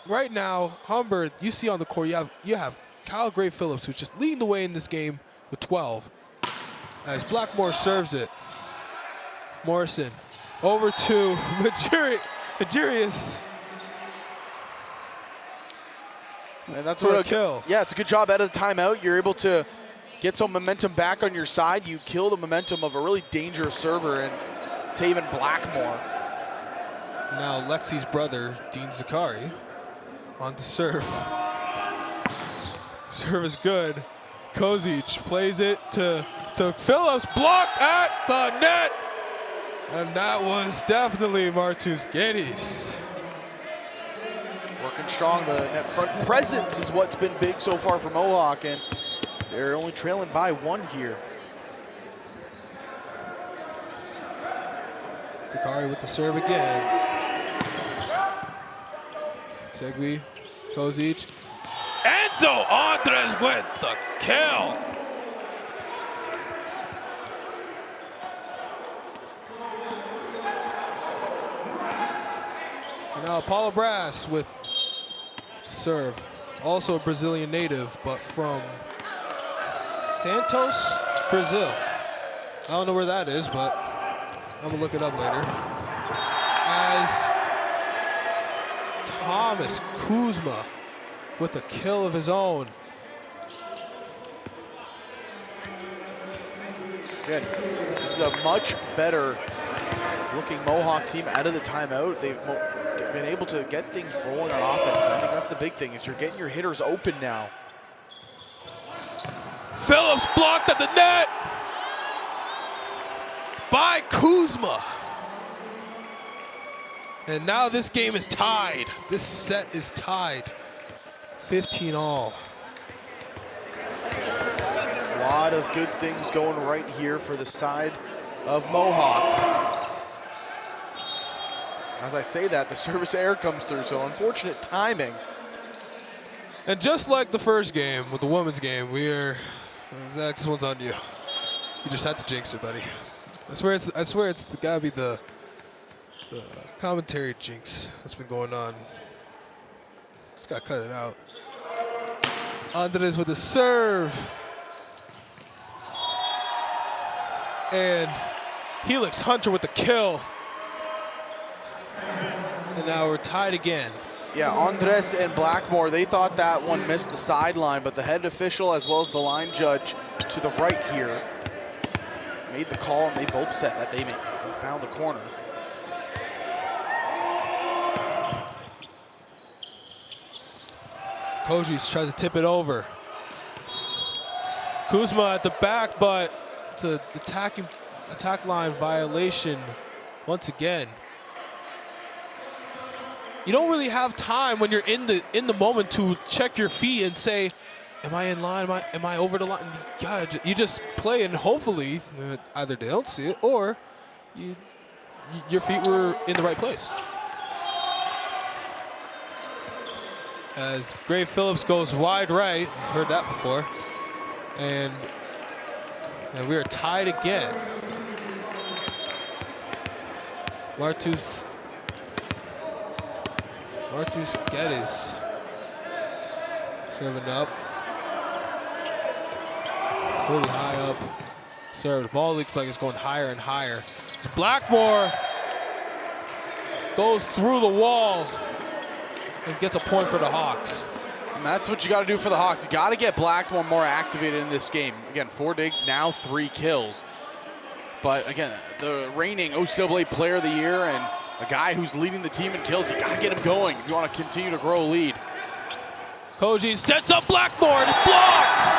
right now, Humber, you see on the court, you have Kyle Gray Phillips, who's just leading the way in this game with 12. As Blackmore serves it, Morrison over to Majirius. And that's what what a kill. Yeah, it's a good job out of the timeout. You're able to get some momentum back on your side. You kill the momentum of a really dangerous server and Taven Blackmore. Now Lexi's brother, Dean Zakari, on to serve. Serve is good. Kozic plays it to Phillips, blocked at the net. And that was definitely Martus Geddes. Working strong, the net front presence is what's been big so far for Mohawk, and they're only trailing by 1 here. Zakari with the serve again. Segui, Kozic. Enzo Andres with the kill. And now Paulo Brass with serve. Also a Brazilian native, but from Santos, Brazil. I don't know where that is, but I'm gonna look it up later. As Thomas Kuzma with a kill of his own. Good. This is a much better looking Mohawk team out of the timeout. They've been able to get things rolling on offense. I think that's the big thing, is you're getting your hitters open now. Phillips blocked at the net by Kuzma. And now this game is tied. This set is tied. 15-all. A lot of good things going right here for the side of Mohawk. As I say that, the service error comes through, so unfortunate timing. And just like the first game with the women's game, Zach, this one's on you. You just had to jinx it, buddy. I swear it's gotta be the commentary jinx that's been going on. Just gotta cut it out. Andres with the serve. And Helix Hunter with the kill. And now we're tied again. Yeah, Andres and Blackmore, they thought that one missed the sideline, but the head official as well as the line judge to the right here made the call, and they both said that they found the corner. Kojic tries to tip it over. Kuzma at the back, but it's an attack line violation once again. You don't really have time when you're in the moment to check your feet and say, am I in line? Am I over the line? You just play, and hopefully either they don't see it or your feet were in the right place. As Gray Phillips goes wide right, we've heard that before, and we are tied again. Martus Geddes serving up. Really high up. Serve. The ball looks like it's going higher and higher. It's Blackmore goes through the wall and gets a point for the Hawks. And that's what you got to do for the Hawks. You got to get Blackmore more activated in this game. Again, 4 digs, now 3 kills. But again, the reigning OCAA Player of the Year and a guy who's leading the team in kills, you got to get him going if you want to continue to grow a lead. Koji sets up Blackmore and it's blocked.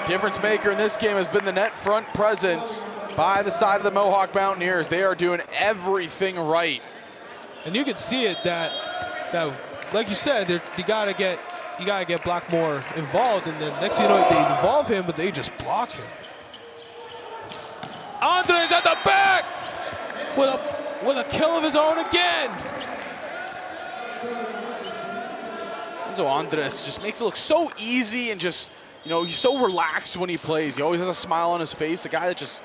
Difference maker in this game has been the net front presence by the side of the Mohawk Mountaineers. They are doing everything right. And you can see it that like you said, you gotta get Blackmore involved, and then next thing you know, they involve him, but they just block him. Andres at the back with a kill of his own again. So Andres just makes it look so easy, and just, you know, he's so relaxed when he plays. He always has a smile on his face, a guy that just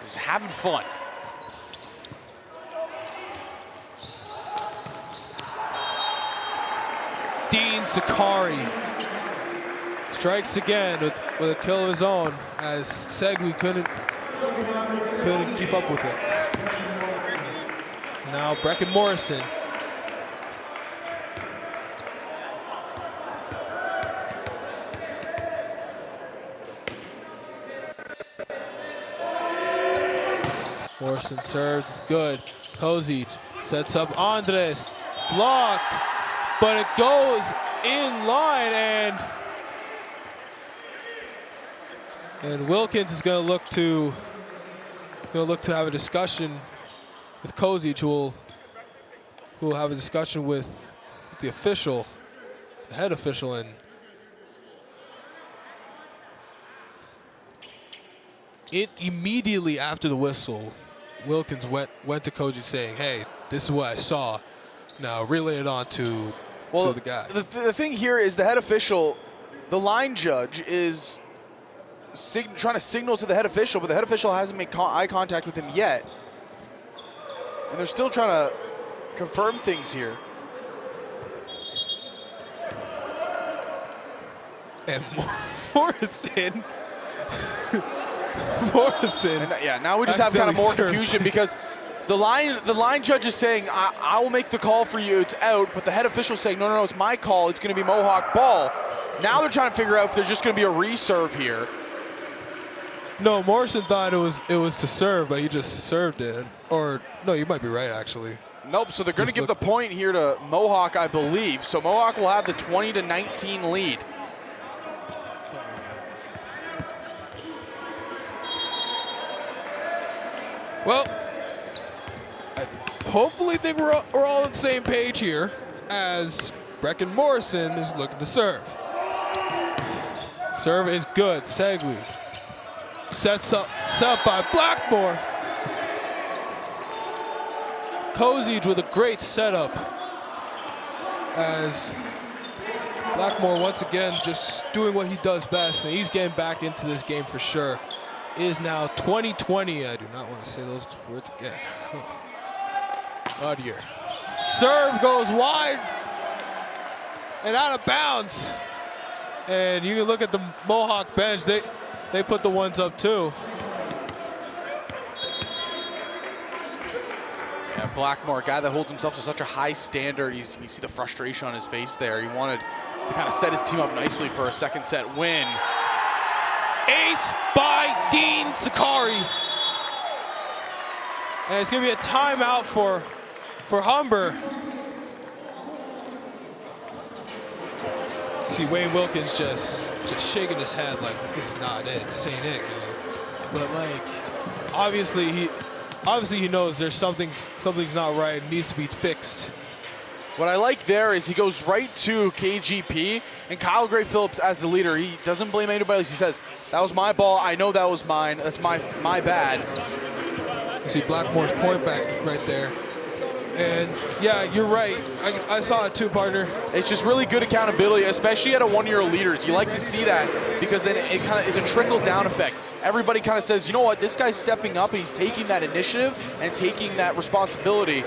is having fun. Dean Sakari strikes again with a kill of his own, as Segui couldn't keep up with it. Now Brecken Morrison. Morrison serves, it's good. Kozic sets up Andres, blocked, but it goes in line, and Wilkins is going to look to have a discussion with Kozic, who will have a discussion with the official, the head official, and immediately after the whistle, Wilkins went to Kozic saying, "Hey, this is what I saw. Now relay it on to the guy. The thing here is the head official, the line judge, is trying to signal to the head official, but the head official hasn't made eye contact with him yet. And they're still trying to confirm things here. And Morrison. Morrison. And yeah, now we just have kind of more confusion because the line judge is saying, I will make the call for you, it's out, but the head official is saying, no, it's my call, it's going to be Mohawk ball. Now they're trying to figure out if there's just going to be a reserve here. No, Morrison thought it was to serve, but he just served it. Or, no, you might be right, actually. Nope, so they're going to give the point here to Mohawk, I believe. So Mohawk will have the 20-19 lead. Well, I hopefully think we're all on the same page here as Brecken Morrison is looking to serve. Serve is good. Segui set up by Blackmore. Kozij with a great setup as Blackmore once again just doing what he does best, and he's getting back into this game for sure. It is now 20-20. I do not want to say those words again. Oh dear. Serve goes wide and out of bounds. And you can look at the Mohawk bench. They put the ones up too. Yeah, Blackmore, a guy that holds himself to such a high standard. You see the frustration on his face there. He wanted to kind of set his team up nicely for a second set win. Ace by Dean Sakari. And it's going to be a timeout for Humber. See Wayne Wilkins just shaking his head like this is not it, this ain't it, but like obviously he knows there's something's not right, it needs to be fixed. What I like there is he goes right to KGP, and Kyle Gray Phillips as the leader, he doesn't blame anybody else. He says, that was my ball, I know that was mine, that's my bad. You see Blackmore's point back right there. And yeah, you're right. I saw it too, partner. It's just really good accountability, especially at a one-year leaders. You like to see that because then it's a trickle-down effect. Everybody kind of says, you know what, this guy's stepping up and he's taking that initiative and taking that responsibility.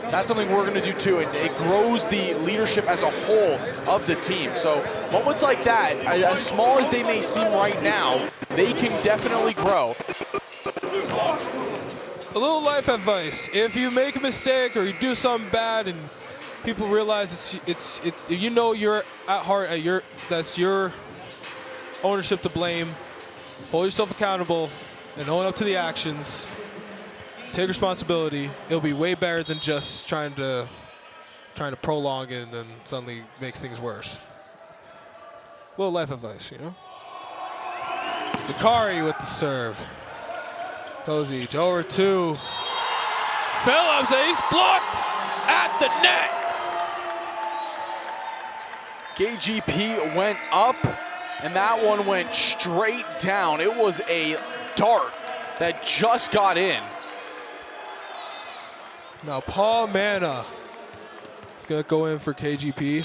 That's something we're going to do too, and it grows the leadership as a whole of the team. So moments like that, as small as they may seem right now, they can definitely grow. A little life advice: if you make a mistake or you do something bad, and people realize you know you're at heart that's your ownership to blame, hold yourself accountable, and own up to the actions. Take responsibility. It'll be way better than just trying to prolong it and then suddenly makes things worse. A little life advice, you know. Sakari with the serve. Kozij over to Phillips, and he's blocked at the net. KGP went up, and that one went straight down. It was a dart that just got in. Now Paul Manna is going to go in for KGP.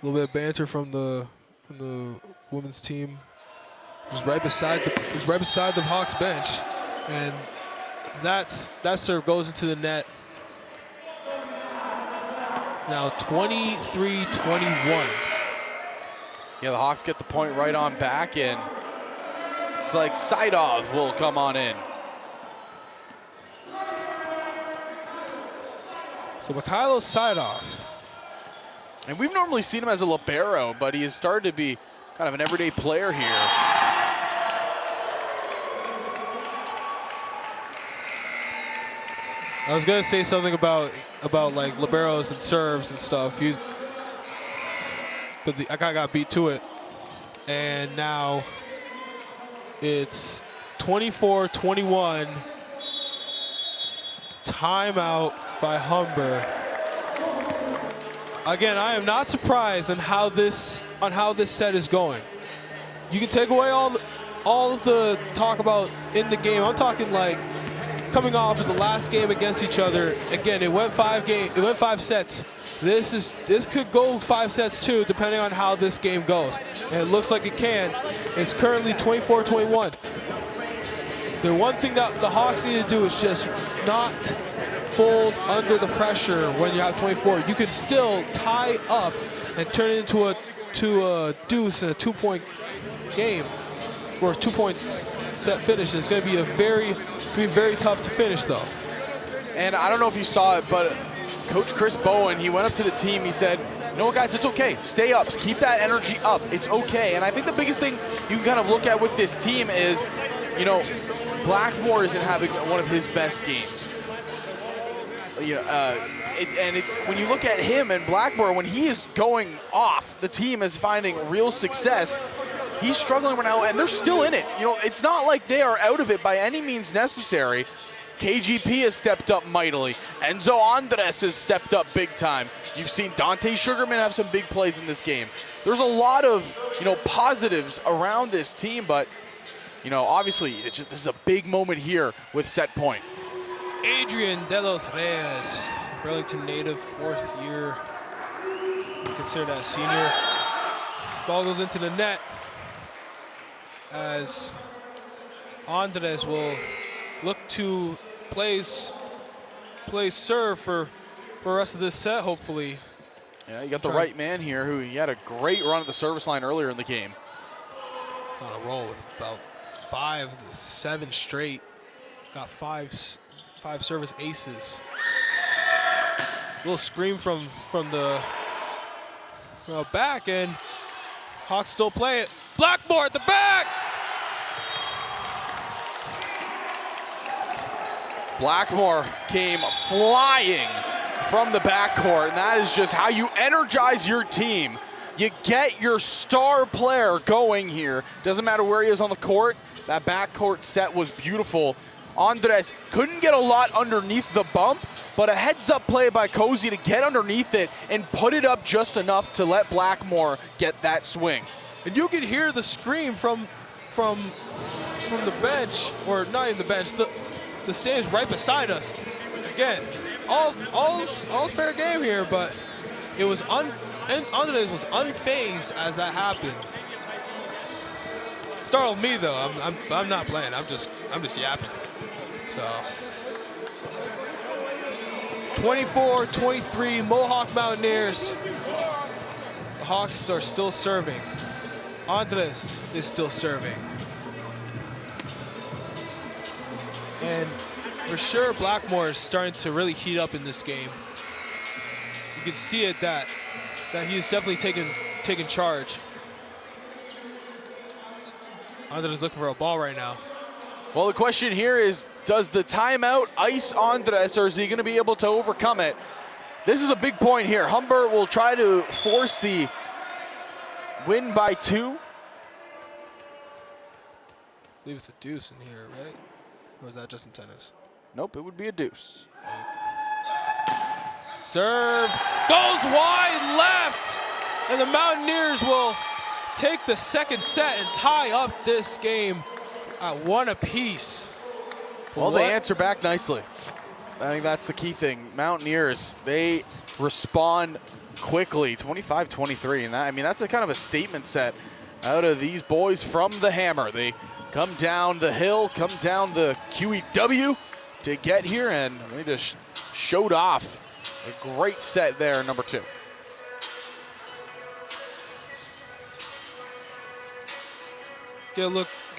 A little bit of banter from the women's team. He's right beside the Hawks bench, and that serve goes into the net. It's now 23-21. Yeah, the Hawks get the point right on back, and it's like Saidov will come on in. So Mikhailo Saidov. And we've normally seen him as a libero, but he has started to be kind of an everyday player here. I was gonna say something about like liberos and serves and stuff. But I kind of got beat to it, and now it's 24-21. Timeout by Humber. Again, I am not surprised on how this set is going. You can take away all the talk about in the game. I'm talking like coming off of the last game against each other. Again, it went 5 sets. This could go 5 sets too, depending on how this game goes. And it looks like it can. It's currently 24-21. The one thing that the Hawks need to do is just not fold under the pressure when you have 24. You can still tie up and turn it into a deuce in a 2-point game or a 2-point set finish. It's going to be very tough to finish though. And I don't know if you saw it, but Coach Chris Bowen, he went up to the team. He said, "You know what, guys? It's okay. Stay up. Keep that energy up. It's okay." And I think the biggest thing you can kind of look at with this team is, you know, Blackmore isn't having one of his best games. You know, and it's when you look at him and Blackmore, when he is going off, the team is finding real success. He's struggling right now, and they're still in it. You know, it's not like they are out of it by any means necessary. KGP has stepped up mightily. Enzo Andres has stepped up big time. You've seen Dante Sugarman have some big plays in this game. There's a lot of, you know, positives around this team, but, you know, obviously this is a big moment here with set point. Adrian De Los Reyes, Burlington native, 4th year, considered a senior. Ball goes into the net as Andres will look to play serve for the rest of this set, hopefully. Yeah, you got the right man here, who he had a great run at the service line earlier in the game. It's on a roll with about 5-7 straight. Got five service aces. A little scream from the back, and Hawks still play it. Blackmore at the back! Blackmore came flying from the backcourt, and that is just how you energize your team. You get your star player going here. Doesn't matter where he is on the court. That backcourt set was beautiful. Andres couldn't get a lot underneath the bump, but a heads-up play by Cozy to get underneath it and put it up just enough to let Blackmore get that swing. And you can hear the scream from the bench, or not even the bench, the stands right beside us. Again, all's fair game here, but it was Andres was unfazed as that happened. Startled me though. I'm not playing. I'm just yapping. So 24-23 Mohawk Mountaineers. The Hawks are still serving. Andres is still serving. And for sure, Blackmore is starting to really heat up in this game. You can see it that he's definitely taking charge. Andres looking for a ball right now. Well, the question here is, does the timeout ice Andres, or is he going to be able to overcome it? This is a big point here. Humber will try to force the win by 2. I believe it's a deuce in here, right? Or is that just in tennis? Nope, it would be a deuce. Serve goes wide left, and the Mountaineers will take the second set and tie up this game at 1 apiece. Well, they answer back nicely. I think that's the key thing. Mountaineers, they respond quickly, 25-23, and that, I mean, that's a kind of a statement set out of these boys from the Hammer. They come down the hill, come down the QEW to get here, and they just showed off a great set there, number 2. Get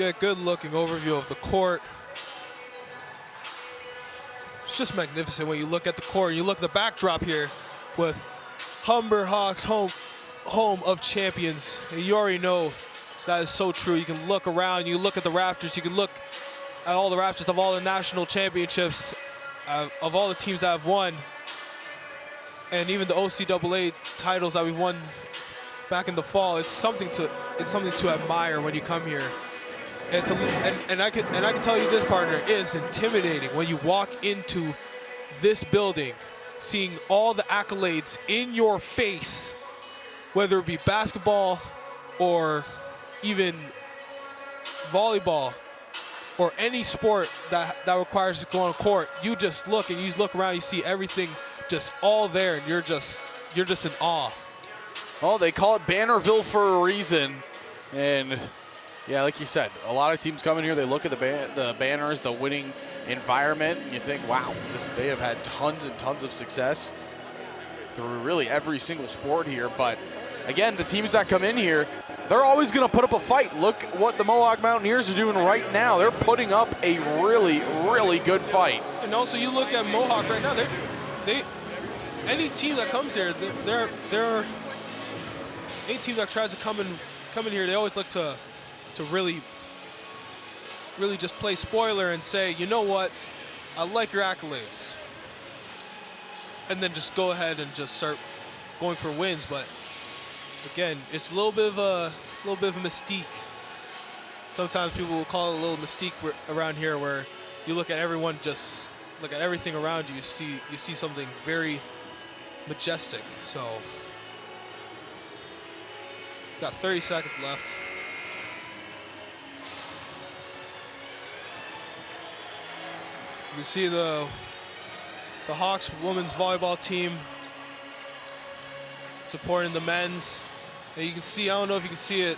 a good looking overview of the court. It's just magnificent when you look at the court. You look at the backdrop here with Humber Hawks, home of champions. And you already know that is so true. You can look around, you look at the rafters, you can look at all the rafters of all the national championships, of all the teams that have won, and even the OCAA titles that we've won back in the fall. It's something to admire when you come here. And I can tell you this, partner, it is intimidating when you walk into this building, seeing all the accolades in your face, whether it be basketball or even volleyball. or any sport that requires to go on court, you just look and you look around, you see everything just all there, and you're just in awe. Well, they call it Bannerville for a reason, and yeah, like you said, a lot of teams come in here, they look at the banners, the winning environment, and you think, wow, they have had tons and tons of success through really every single sport here. But again, the teams that come in here, they're always going to put up a fight. Look what the Mohawk Mountaineers are doing right now. They're putting up a really, really good fight. And also, you look at Mohawk right now. They any team that comes here, they're any team that tries to come in here, they always look to really just play spoiler and say, you know what, I like your accolades, and then just go ahead and just start going for wins. But again, it's a little bit of a mystique. Sometimes people will call it a little mystique around here, where you look at everyone, just look at everything around you. You see something very majestic. So, got 30 seconds left. You see the Hawks women's volleyball team supporting the men's. And you can see, I don't know if you can see it,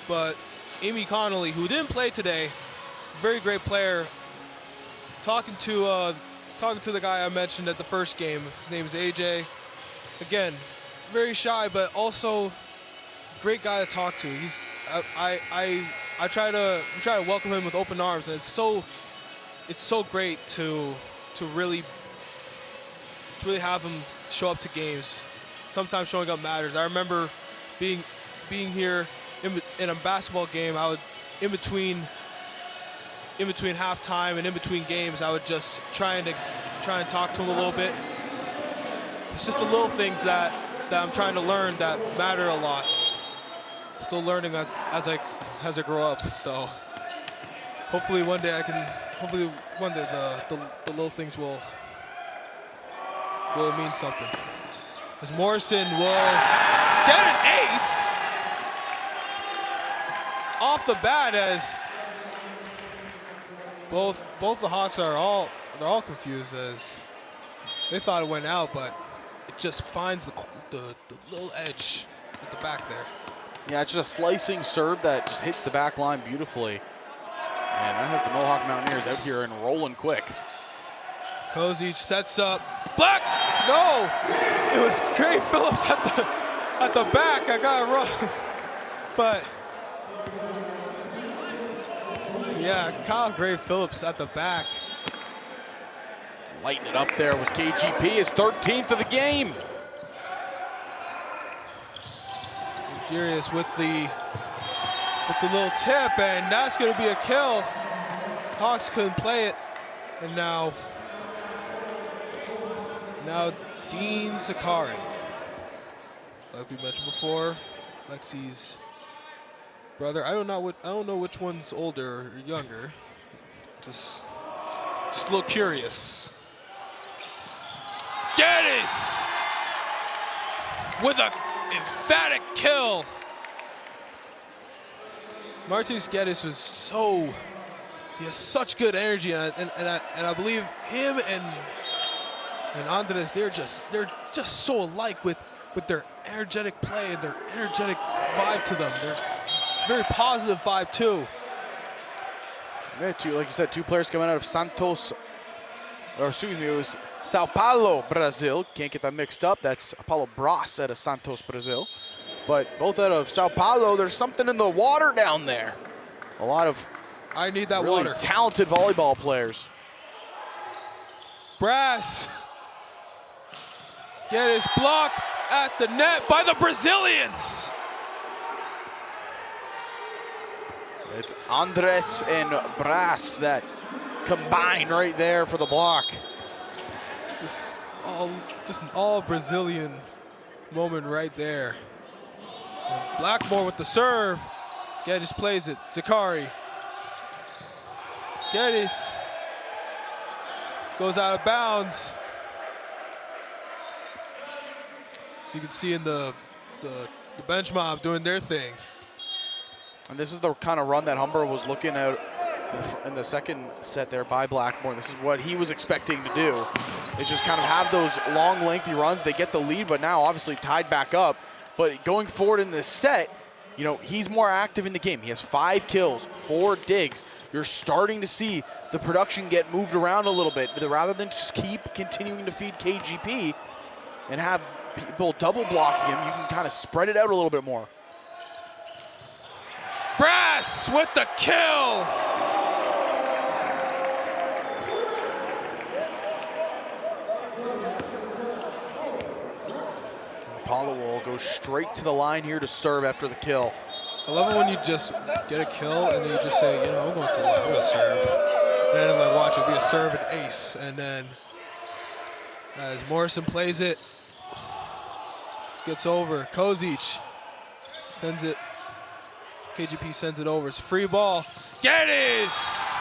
but Amy Connolly, who didn't play today, very great player, talking to the guy I mentioned at the first game. His name is AJ. Again, very shy, but also great guy to talk to. I try to welcome him with open arms, and it's so great to really have him show up to games. Sometimes showing up matters. I remember being here in a basketball game. I would in between halftime and in between games, I would just try and talk to him a little bit. It's just the little things that I'm trying to learn that matter a lot. Still learning as I grow up. So hopefully one day the little things will mean something. As Morrison will get an ace off the bat, as both the Hawks they're all confused, as they thought it went out, but it just finds the little edge at the back there. Yeah, it's just a slicing serve that just hits the back line beautifully. And that has the Mohawk Mountaineers out here and rolling quick. Kozic sets up. Black! No! It was Gray Phillips at the back. I got it wrong. But yeah, Kyle Gray Phillips at the back. Lighting it up there was KGP, his 13th of the game. Darius with the little tip, and that's going to be a kill. Hawks couldn't play it, and now Dean Sakari. Like we mentioned before, Lexi's brother. I don't know which one's older or younger. Just a little curious. Geddes with a emphatic kill. Martins Geddes he has such good energy, and I believe him and Andres, they're just so alike with their energetic play and their energetic vibe to them. They're very positive vibe too. Yeah, like you said, two players coming out of Santos, or excuse me, it was Sao Paulo, Brazil. Can't get that mixed up. That's Apollo Bras out of Santos, Brazil. But both out of Sao Paulo, there's something in the water down there. A lot of I need that really water. Talented volleyball players. Brass. Get his block at the net by the Brazilians. It's Andres and Brass that combine right there for the block. Just an all Brazilian moment right there. And Blackmore with the serve. Geddes plays it. Zakari. Geddes goes out of bounds. So you can see in the bench mob doing their thing. And this is the kind of run that Humber was looking at in the second set there by Blackmore. This is what he was expecting to do. They just kind of have those long, lengthy runs. They get the lead, but now obviously tied back up. But going forward in this set, you know, he's more active in the game. He has 5 kills, 4 digs. You're starting to see the production get moved around a little bit. Rather than just keep continuing to feed KGP and have people double blocking him, you can kind of spread it out a little bit more. Brass with the kill. Apollo will go straight to the line here to serve after the kill. I love it when you just get a kill and then you just say, you know, I'm going to the line, I'm going to serve. And then like, watch it be a serve and ace. And then as Morrison plays it, gets over. Kozic sends it. KGP sends it over. It's a free ball. Geddes!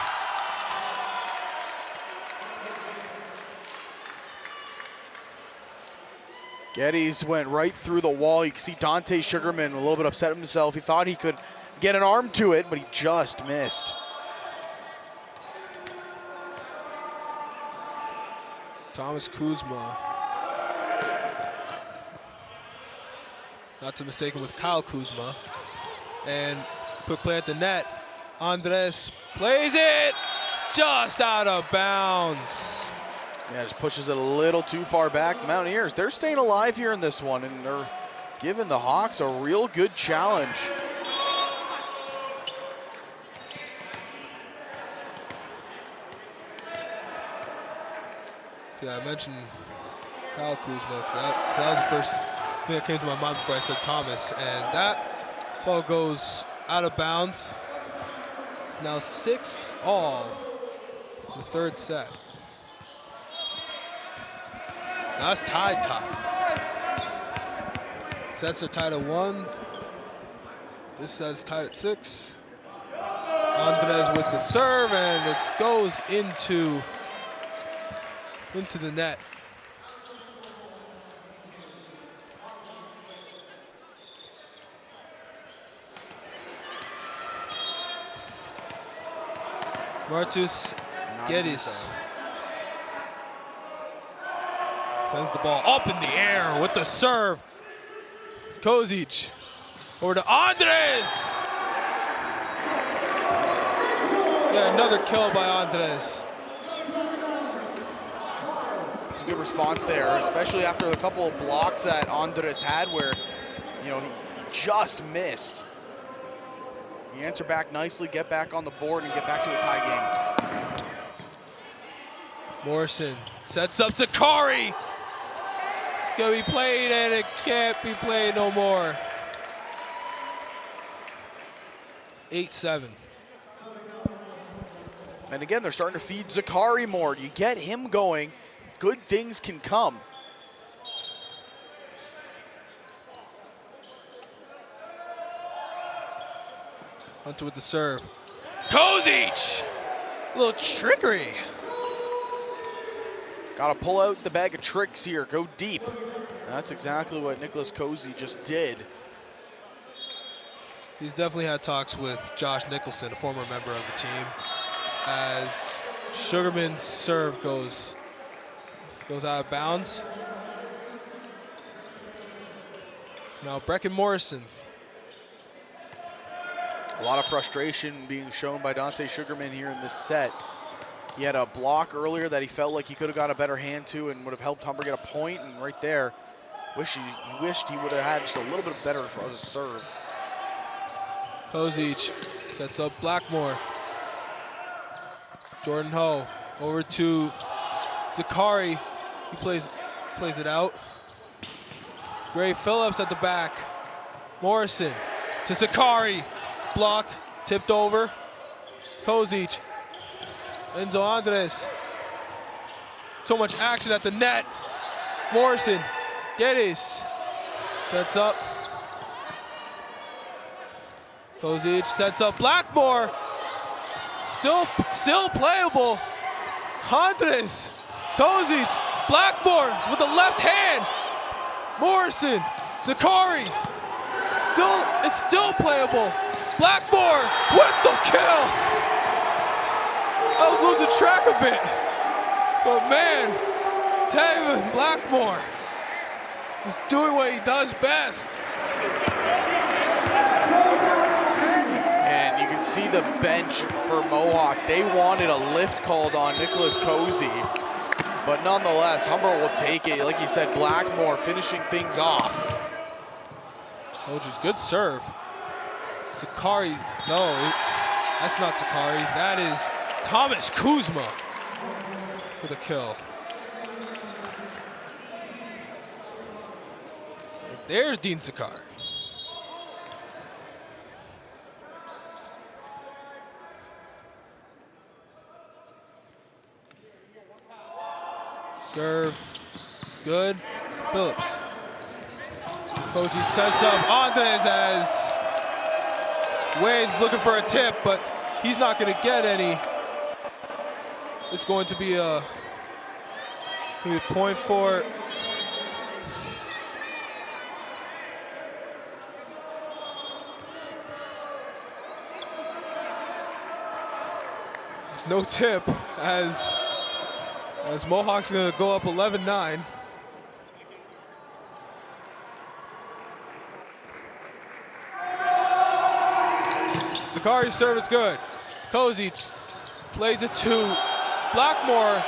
Geddes went right through the wall. You can see Dante Sugarman a little bit upset himself. He thought he could get an arm to it, but he just missed. Thomas Kuzma. Not to mistake him with Kyle Kuzma. And quick play at the net. Andres plays it just out of bounds. Yeah, just pushes it a little too far back. The Mountaineers, they're staying alive here in this one, and they're giving the Hawks a real good challenge. See, I mentioned Kyle Kuzma, because that was the first thing that came to my mind before I said Thomas, and that ball goes out of bounds. It's now 6-all in the third set. Now it's tied. Sets are tied at 1. This set's tied at 6. Andres with the serve, and it goes into the net. Martus Geddes sends the ball up in the air with the serve. Kozic over to Andres. Yeah, another kill by Andres. It's a good response there, especially after the couple of blocks that Andres had where, you know, he just missed. He answered back nicely, get back on the board, and get back to a tie game. Morrison sets up Zakari. It's gonna be played, and it can't be played no more. 8-7. And again, they're starting to feed Zakari more. You get him going, good things can come. Hunter with the serve. Kozic! A little trickery. Got to pull out the bag of tricks here, go deep. And that's exactly what Nicholas Kozic just did. He's definitely had talks with Josh Nicholson, a former member of the team, as Sugarman's serve goes out of bounds. Now Brecken Morrison. A lot of frustration being shown by Dante Sugarman here in this set. He had a block earlier that he felt like he could have got a better hand to and would have helped Humber get a point, and right there, he wished he would have had just a little bit better for his serve. Kozic sets up Blackmore. Jordan Ho over to Zakari. He plays it out. Gray Phillips at the back. Morrison to Zakari. Blocked, tipped over. Kozic. Enzo Andres. So much action at the net. Morrison. Geddes. Sets up. Kozic sets up Blackmore. Still playable. Andres. Kozic. Blackmore with the left hand. Morrison. Zakari. It's still playable. Blackmore with the kill. I was losing track a bit. But man, Taven Blackmore is doing what he does best. And you can see the bench for Mohawk. They wanted a lift called on Nicholas Cozy. But nonetheless, Humber will take it. Like you said, Blackmore finishing things off. Coach's good serve. Sakari, no, that's not Sakari. That is Thomas Kuzma with a kill. There's Dean Sakari. Serve, it's good. Phillips. Koji sets up Andes as Wayne's looking for a tip, but he's not going to get any. It's going to be a point for it's no tip as Mohawk's going to go up 11-9. Sakari's serve is good. Cozy plays it to Blackmore.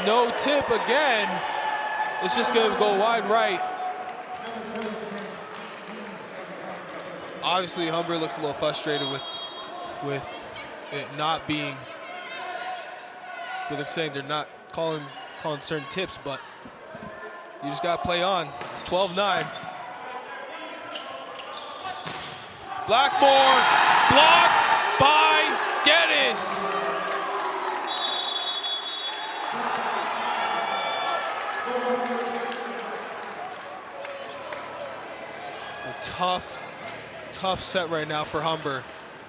No tip again. It's just going to go wide right. Obviously, Humber looks a little frustrated with it not being. They're saying they're not calling certain tips, but you just got to play on. It's 12-9. Blackmore blocked by Geddes. A tough set right now for Humber.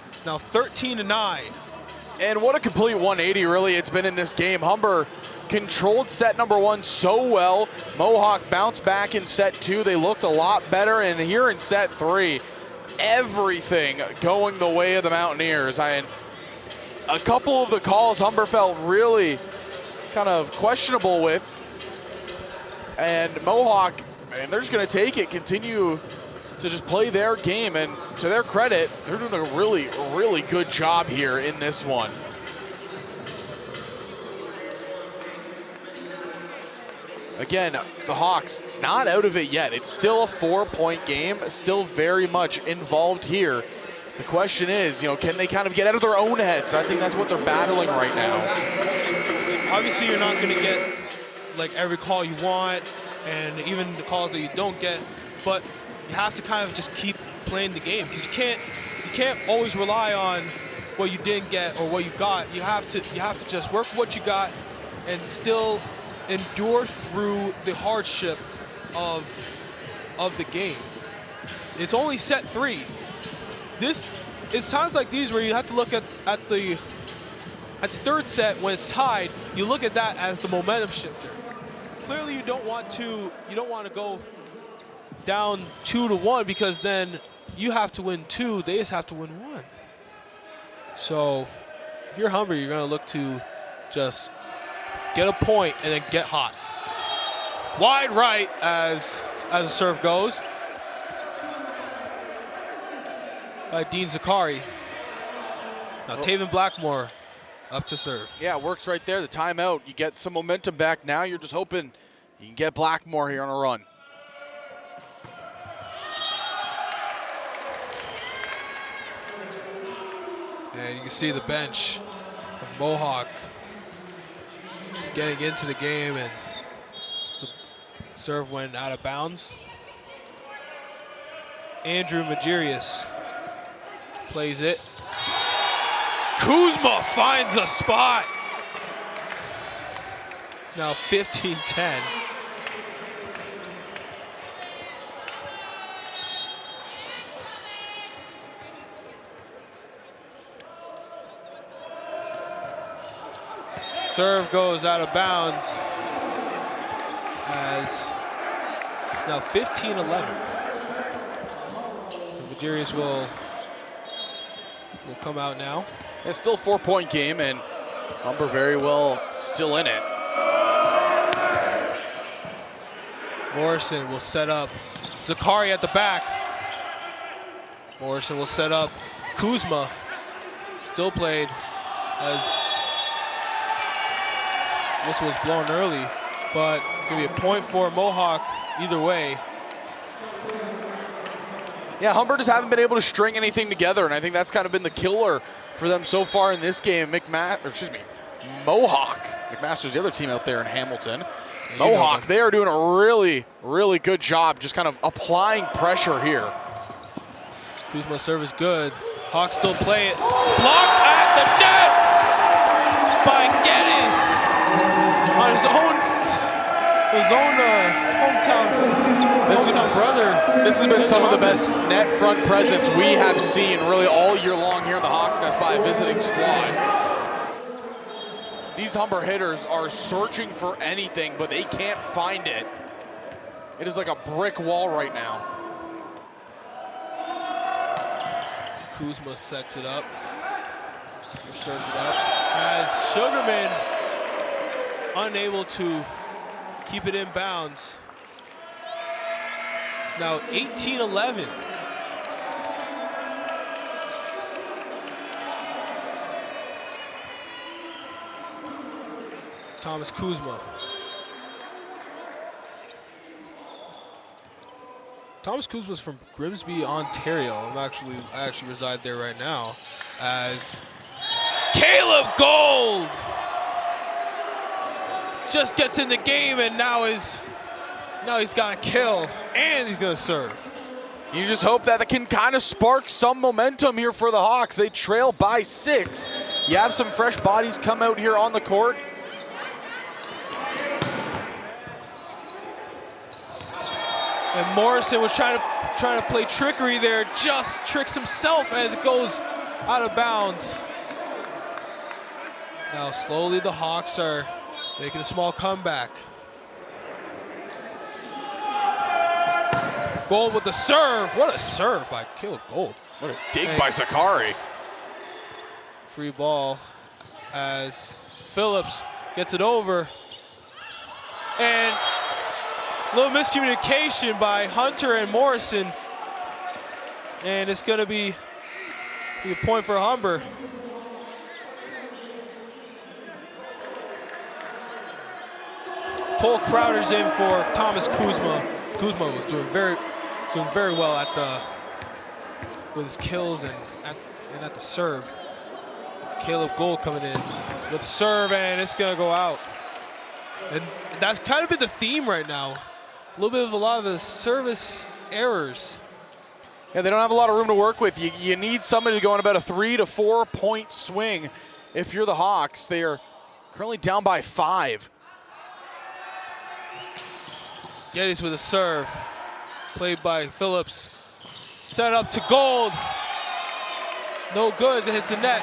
It's now 13-9. And what a complete 180 really it's been in this game. Humber controlled set number one so well. Mohawk bounced back in set two. They looked a lot better, and here in set three, everything going the way of the Mountaineers. A couple of the calls Humber felt really kind of questionable with. And Mohawk, man, they're just going to take it, continue to just play their game. And to their credit, they're doing a really, really good job here in this one. Again, the Hawks not out of it yet. It's still a 4-point game, still very much involved here. The question is, can they kind of get out of their own heads? I think that's what they're battling right now. Obviously, you're not going to get like every call you want, and even the calls that you don't get, but you have to kind of just keep playing the game, because you can't always rely on what you didn't get or what you got. You have to just work what you got and still endure through the hardship of the game. It's only set three. It's times like these where you have to look at the third set when it's tied. You look at that as the momentum shifter. Clearly, you don't want to go down 2-1, because then you have to win two. They just have to win one. So if you're Humber, you're going to look to just get a point and then get hot. Wide right as the serve goes by Dean Zakari. Now Taven Blackmore up to serve. Yeah, it works right there. The timeout. You get some momentum back. Now you're just hoping you can get Blackmore here on a run. And you can see the bench of Mohawk just getting into the game, and the serve went out of bounds. Andrew Magirius plays it. Kuzma finds a spot. It's now 15-10. Serve goes out of bounds as it's now 15-11. Magirius will come out now. It's still a 4-point game, and Humber very well still in it. Morrison will set up Zakari at the back. Morrison will set up Kuzma. Still played as whistle was blown early, but it's gonna be a point for Mohawk either way. Yeah, Humber just haven't been able to string anything together, and I think that's kind of been the killer for them so far in this game. Mohawk. McMaster's the other team out there in Hamilton. Mohawk, they are doing a really, really good job just kind of applying pressure here. Kuzma's serve is good. Hawks still play it. Blocked at the net by Geddes on his own hometown brother. This has been some of the best net front presence we have seen really all year long here in the Hawks Nest by a visiting squad. These Humber hitters are searching for anything, but they can't find it. It is like a brick wall right now. Kuzma sets it up. Serves it up. As Sugarman unable to keep it in bounds. It's now 18-11. Thomas Kuzma. Thomas Kuzma's from Grimsby, Ontario. I actually reside there right now. As Caleb Gold just gets in the game, and now he's got a kill and he's gonna serve. You just hope that can kind of spark some momentum here for the Hawks. They trail by 6. You have some fresh bodies come out here on the court. And Morrison was trying to play trickery there, just tricks himself as it goes out of bounds. Now slowly the Hawks are making a small comeback. Gold with the serve. What a serve by Caleb Gold. What a dig by Zakari. Free ball as Phillips gets it over. And a little miscommunication by Hunter and Morrison. And it's going to be a point for Humber. Cole Crowder's in for Thomas Kuzma. Kuzma was doing very well with his kills and at the serve. Caleb Gold coming in with the serve, and it's gonna go out. And that's kind of been the theme right now. A lot of the service errors. Yeah, they don't have a lot of room to work with. You need somebody to go on about a 3 to 4 point swing. If you're the Hawks, they are currently down by 5. Geddes with a serve, played by Phillips. Set up to Gold. No good as it hits the net.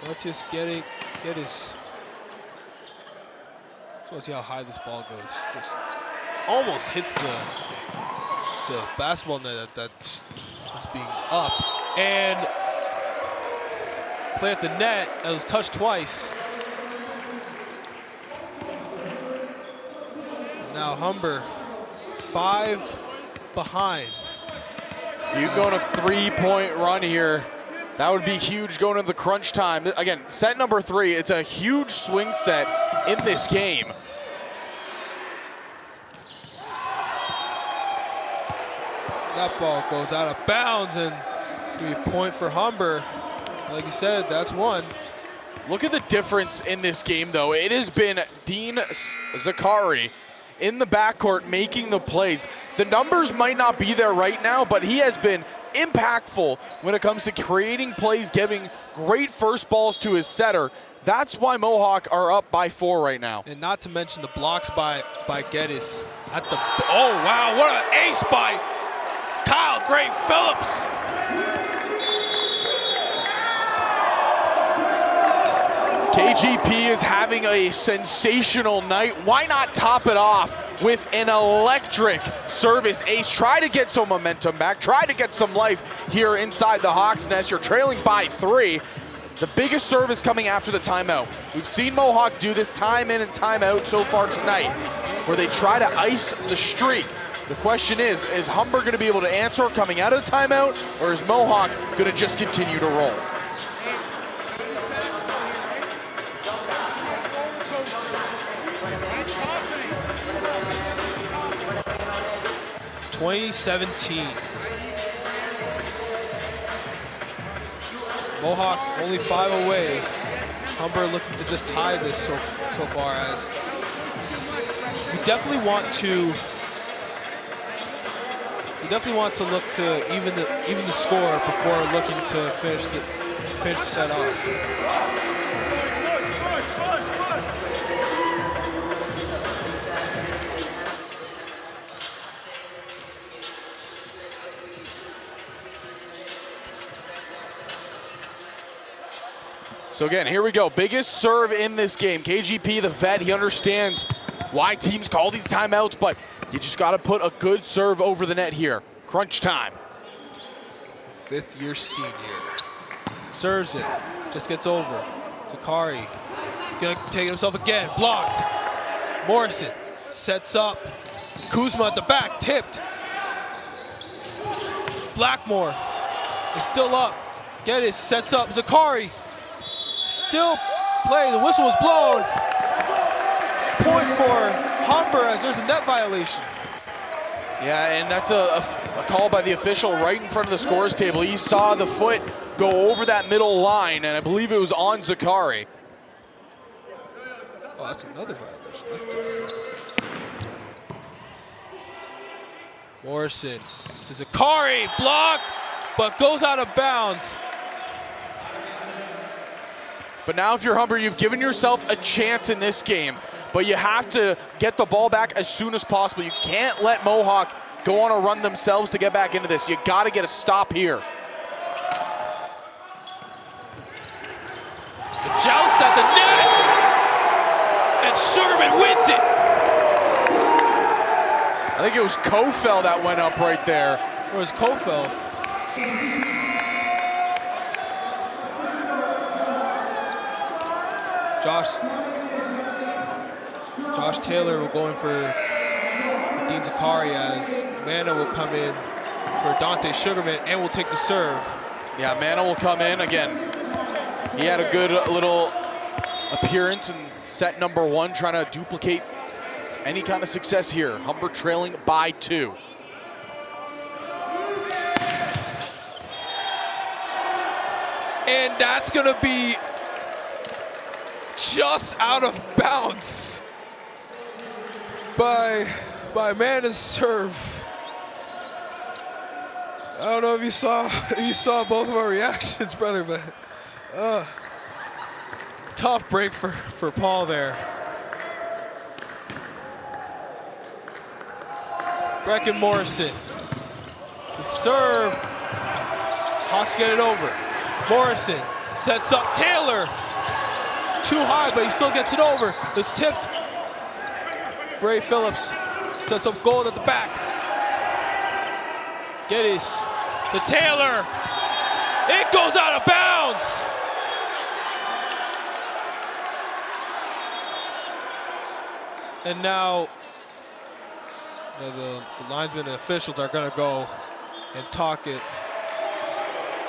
Let's just get his. Just want to see how high this ball goes. Just almost hits the basketball net that's being up. And play at the net. That was touched twice. And now Humber 5 behind. If you go on a 3-point run here, that would be huge going into the crunch time. Again, set number 3, it's a huge swing set in this game. That ball goes out of bounds, and it's going to be a point for Humber. Like you said, that's one. Look at the difference in this game, though. It has been Dean Zakari in the backcourt making the plays. The numbers might not be there right now, but he has been impactful when it comes to creating plays, giving great first balls to his setter. That's why Mohawk are up by 4 right now. And not to mention the blocks by Geddes at the. Oh wow! What an ace by Kyle Gray Phillips. KGP is having a sensational night. Why not top it off with an electric service ace? Try to get some momentum back. Try to get some life here inside the Hawks nest. You're trailing by 3. The biggest serve is coming after the timeout. We've seen Mohawk do this time in and time out so far tonight, where they try to ice the streak. The question is Humber going to be able to answer coming out of the timeout, or is Mohawk going to just continue to roll? (2017). Mohawk only 5 away. Humber looking to just tie this so far, as we definitely want to look to even the score before looking to finish the set off. So again, here we go. Biggest serve in this game. KGP, the vet, he understands why teams call these timeouts, but you just got to put a good serve over the net here. Crunch time. 5th-year senior. Serves it. Just gets over. Zakari. He's going to take it himself again. Blocked. Morrison sets up. Kuzma at the back. Tipped. Blackmore is still up. Geddes sets up. Zakari. Still play. The whistle was blown. Point for Humber, as there's a net violation. Yeah, and that's a call by the official right in front of the scores table. He saw the foot go over that middle line, and I believe it was on Zakari. Oh, that's another violation. That's different. Morrison to Zakari, blocked, but goes out of bounds. But now if you're Humber, you've given yourself a chance in this game, but you have to get the ball back as soon as possible. You can't let Mohawk go on a run themselves to get back into this. You got to get a stop here. The joust at the net, and Sugarman wins it. I think it was Kofel that went up right there. Or was Kofel? Josh Taylor will go in for Dean Zakari, as Mana will come in for Dante Sugarman and will take the serve. Yeah, Mana will come in again. He had a good little appearance in set number 1, trying to duplicate any kind of success here. Humber trailing by 2. And that's gonna be just out of bounds by Mana's serve. I don't know if you saw both of our reactions, brother, but tough break for Paul there. Brecken Morrison. The serve. Hawks get it over. Morrison sets up Taylor. Too high, but he still gets it over. It's tipped. Bray Phillips sets up Gold at the back. Geddes to Taylor. It goes out of bounds. And now the linesmen and officials are going to go and talk it.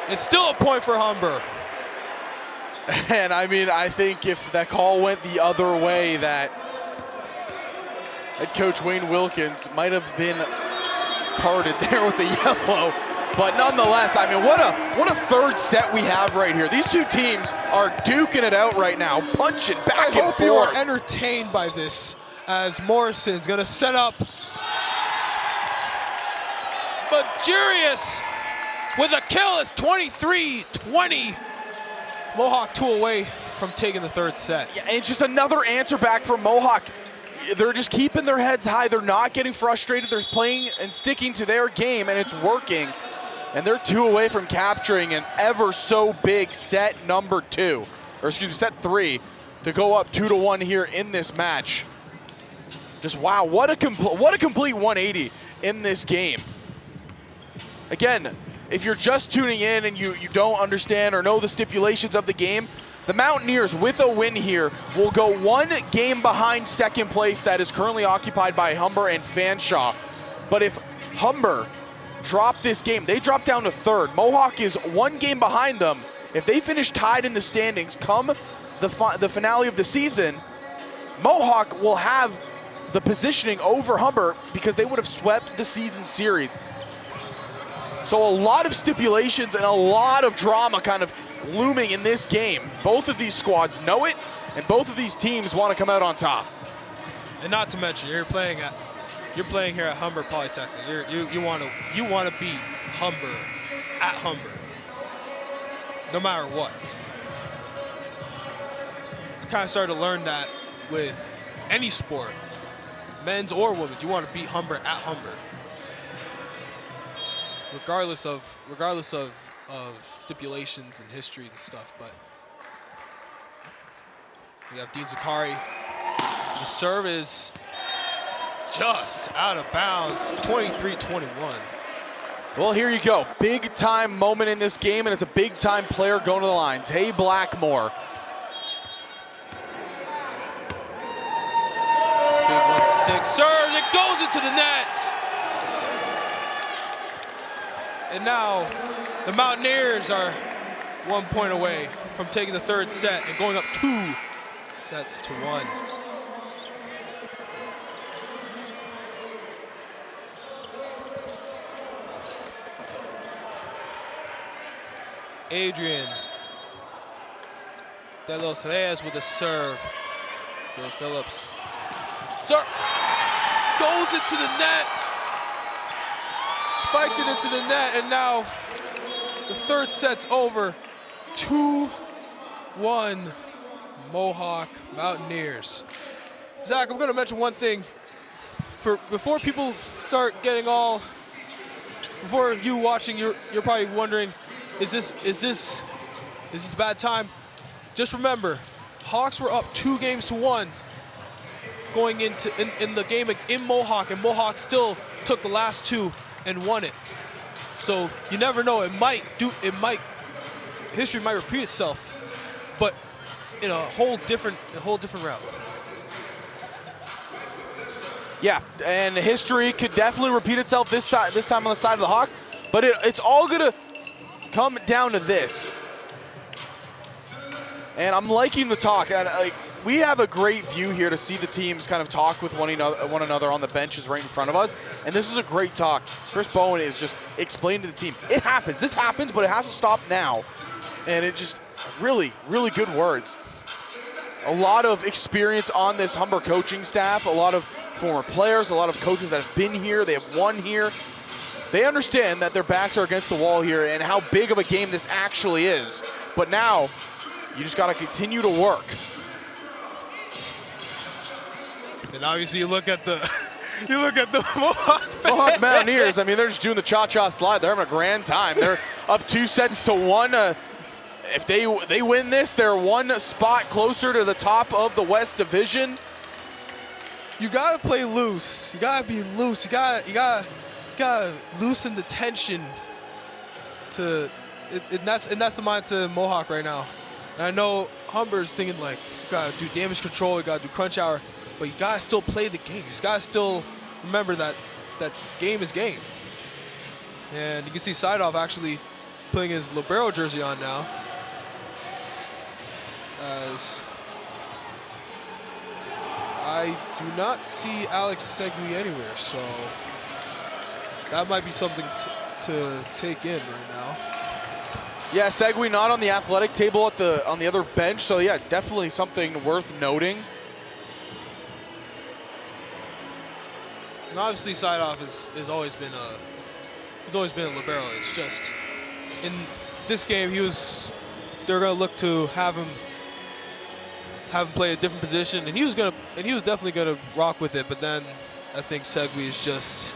It's still a point for Humber. And I mean, I think if that call went the other way, that head coach Wayne Wilkins might have been carded there with a yellow. But nonetheless, I mean, what a third set we have right here. These two teams are duking it out right now, punching back and forth. I hope you are entertained by this, as Morrison's gonna set up. But Jurius with a kill. It's 23-20. Mohawk 2 away from taking the third set. Yeah, and it's just another answer back from Mohawk. They're just keeping their heads high. They're not getting frustrated. They're playing and sticking to their game, and it's working. And they're 2 away from capturing an ever so big set number 2. or excuse me, set 3 to go up 2-1 here in this match. Just wow, what a complete 180 in this game. Again, if you're just tuning in and you don't understand or know the stipulations of the game, the Mountaineers, with a win here, will go 1 game behind second place that is currently occupied by Humber and Fanshawe. But if Humber drop this game, they drop down to 3rd. Mohawk is 1 game behind them. If they finish tied in the standings come the finale of the season, Mohawk will have the positioning over Humber because they would have swept the season series. So a lot of stipulations and a lot of drama kind of looming in this game. Both of these squads know it, and both of these teams want to come out on top. And not to mention, you're playing here at Humber Polytechnic. You want to beat Humber at Humber, no matter what. I kind of started to learn that with any sport, men's or women's. You want to beat Humber at Humber, regardless of stipulations and history and stuff. But we have Dean Zakari. The serve is just out of bounds, 23-21. Well, here you go. Big time moment in this game, and it's a big time player going to the line. Tay Blackmore. Big 1-6 serve, it goes into the net. And now the Mountaineers are 1 point away from taking the 3rd set and going up 2-1. Adrian De Los Reyes with a serve. Bill Phillips. Serve goes into the net. Spiked it into the net, and now the 3rd set's over. 2-1 Mohawk Mountaineers. Zach, I'm gonna mention one thing. Before people start getting all, before you watching, you're probably wondering, is this a bad time? Just remember, Hawks were up 2-1 going into in the game in Mohawk, and Mohawk still took the last 2 and won it. So you never know. History might repeat itself, but in a whole different route. Yeah, and history could definitely repeat itself this time on the side of the Hawks, but it's all gonna come down to this. And I'm liking the talk. And we have a great view here to see the teams kind of talk with one another on the benches right in front of us. And this is a great talk. Chris Bowen is just explaining to the team, it happens. This happens, but it has to stop now. And it just really, really good words. A lot of experience on this Humber coaching staff, a lot of former players, a lot of coaches that have been here, they have won here. They understand that their backs are against the wall here and how big of a game this actually is. But now, you just got to continue to work. And obviously, you look at the Mohawk Mountaineers. I mean, they're just doing the cha-cha slide. They're having a grand time. They're up 2-1. If they win this, they're 1 spot closer to the top of the West Division. You gotta play loose. You gotta be loose. You gotta loosen the tension. And that's the mindset of Mohawk right now. And I know Humber's thinking like, you gotta do damage control, you gotta do crunch hour, but you gotta still play the game. You just gotta still remember that game is game. And you can see Sideoff actually putting his libero jersey on now. As I do not see Alex Segui anywhere, so that might be something to take in right now. Yeah, Segui not on the athletic table on the other bench, so yeah, definitely something worth noting. And obviously, Sideoff has always been a libero. It's just in this game they're gonna look to have him play a different position, and he was definitely gonna rock with it. But then I think Segui's just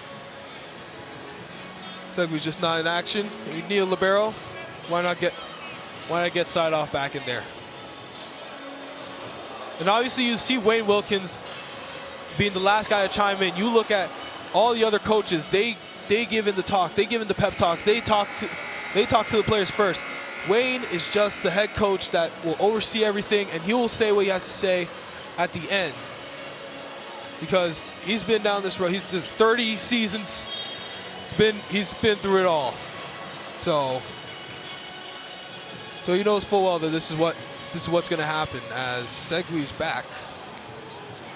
not in action. You need a libero. Why not get Sideoff back in there? And obviously you see Wayne Wilkins being the last guy to chime in. You look at all the other coaches, they give in the talks, they give in the pep talks, they talk to the players first. Wayne is just the head coach that will oversee everything, and he will say what he has to say at the end. Because he's been down this road. He's 30 seasons. He's been through it all. So he knows full well that this is what's going to happen as Segui's back.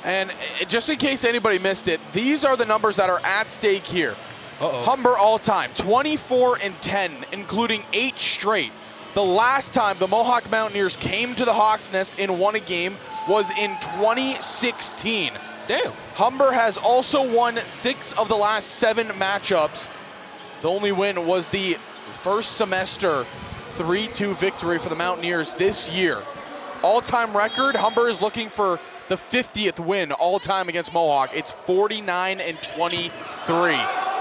And just in case anybody missed it, these are the numbers that are at stake here. Humber all-time, 24-10, including 8 straight. The last time the Mohawk Mountaineers came to the Hawks Nest and won a game was in 2016. Damn. Humber has also won 6 of the last 7 matchups. The only win was the first semester 3-2 victory for the Mountaineers this year. All-time record, Humber is looking for the 50th win all-time against Mohawk. It's 49-23.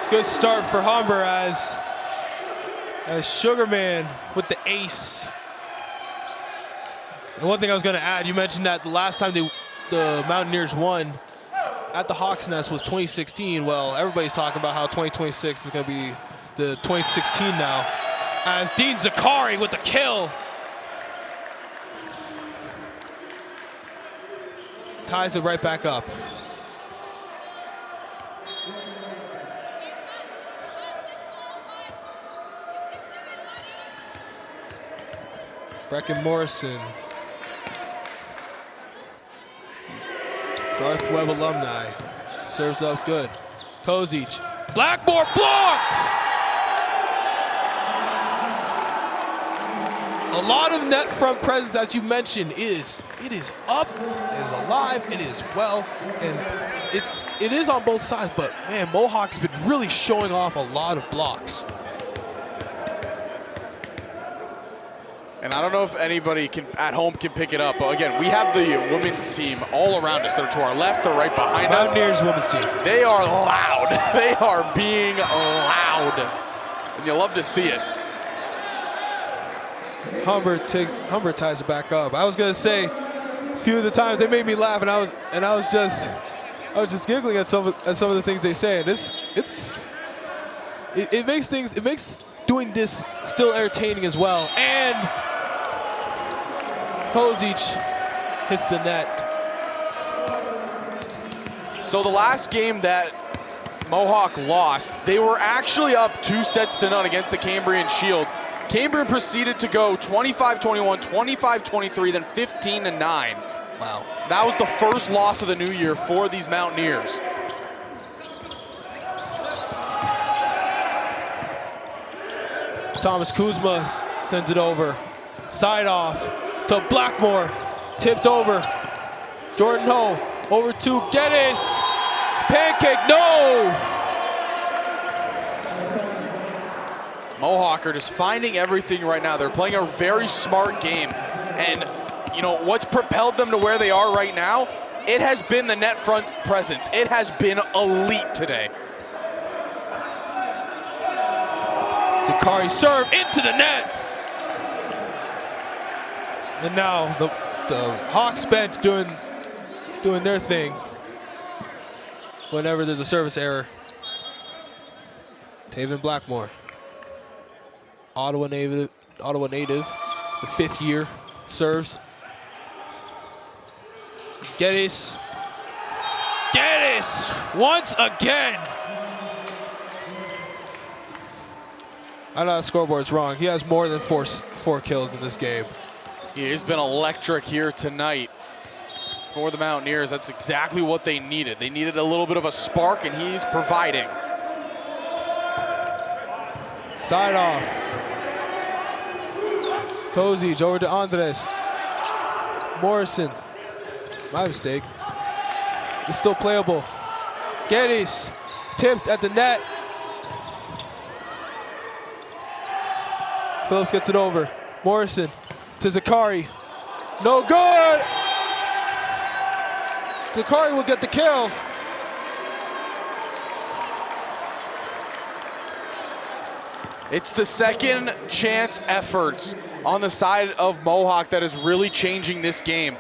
Good start for Humber as Sugarman with the ace. And one thing I was going to add, you mentioned that the last time the Mountaineers won at the Hawks Nest was 2016. Well, everybody's talking about how 2026 is going to be the 2016 now. As Dean Zakari with the kill. Ties it right back up. Brecken Morrison. Garth Webb alumni. Serves up good. Kozic. Blackmore blocked! A lot of net front presence, as you mentioned, it is up, it is alive, it is well, and it is on both sides, but man, Mohawk's been really showing off a lot of blocks. And I don't know if anybody at home can pick it up, but again, we have the women's team all around us. They're to our left, they're right behind us. Mountaineers women's team. They are loud. They are being loud. And you love to see it. Humber ties it back up. I was gonna say, a few of the times they made me laugh, and I was just giggling at some of the things they say, and it makes doing this still entertaining as well. And Kozic hits the net. So the last game that Mohawk lost, they were actually up 2-0 against the Cambrian Shield. Cambrian proceeded to go 25-21, 25-23, then 15-9. Wow. That was the first loss of the new year for these Mountaineers. Thomas Kuzma sends it over. Side off to Blackmore. Tipped over. Jordan Ho over to Geddes. Pancake, no! Mohawk are just finding everything right now. They're playing a very smart game. And, you know, what's propelled them to where they are right now? It has been the net front presence. It has been elite today. Zakari serve into the net. And now the Hawks bench doing their thing whenever there's a service error. Taven Blackmore. Ottawa native, the 5th year, serves. Geddes once again. I know the scoreboard's wrong. He has more than four kills in this game. He has been electric here tonight for the Mountaineers. That's exactly what they needed. They needed a little bit of a spark, and he's providing. Side off. Kozic over to Andres. Morrison. My mistake. It's still playable. Geddes tipped at the net. Phillips gets it over. Morrison to Zakari. No good! Zakari will get the kill. It's the second chance efforts on the side of Mohawk that is really changing this game.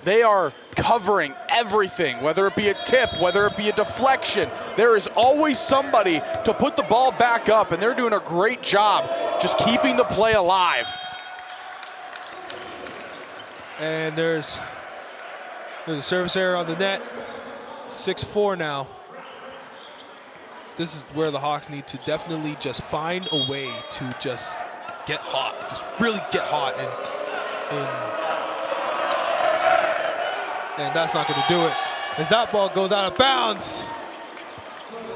They are covering everything, whether it be a tip, whether it be a deflection. There is always somebody to put the ball back up, and they're doing a great job just keeping the play alive. And there's a service error on the net. 6-4 now. This is where the Hawks need to definitely just find a way to just get hot, just really get hot, and that's not going to do it. As that ball goes out of bounds,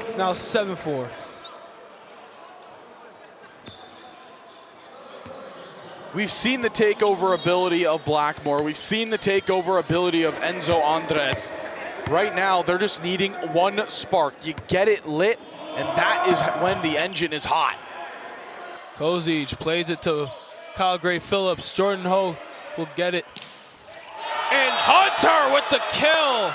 it's now 7-4. We've seen the takeover ability of Blackmore. We've seen the takeover ability of Enzo Andres. Right now, they're just needing one spark. You get it lit, and that is when the engine is hot. Kozic plays it to Kyle Gray-Phillips. Jordan Ho will get it. And Hunter with the kill.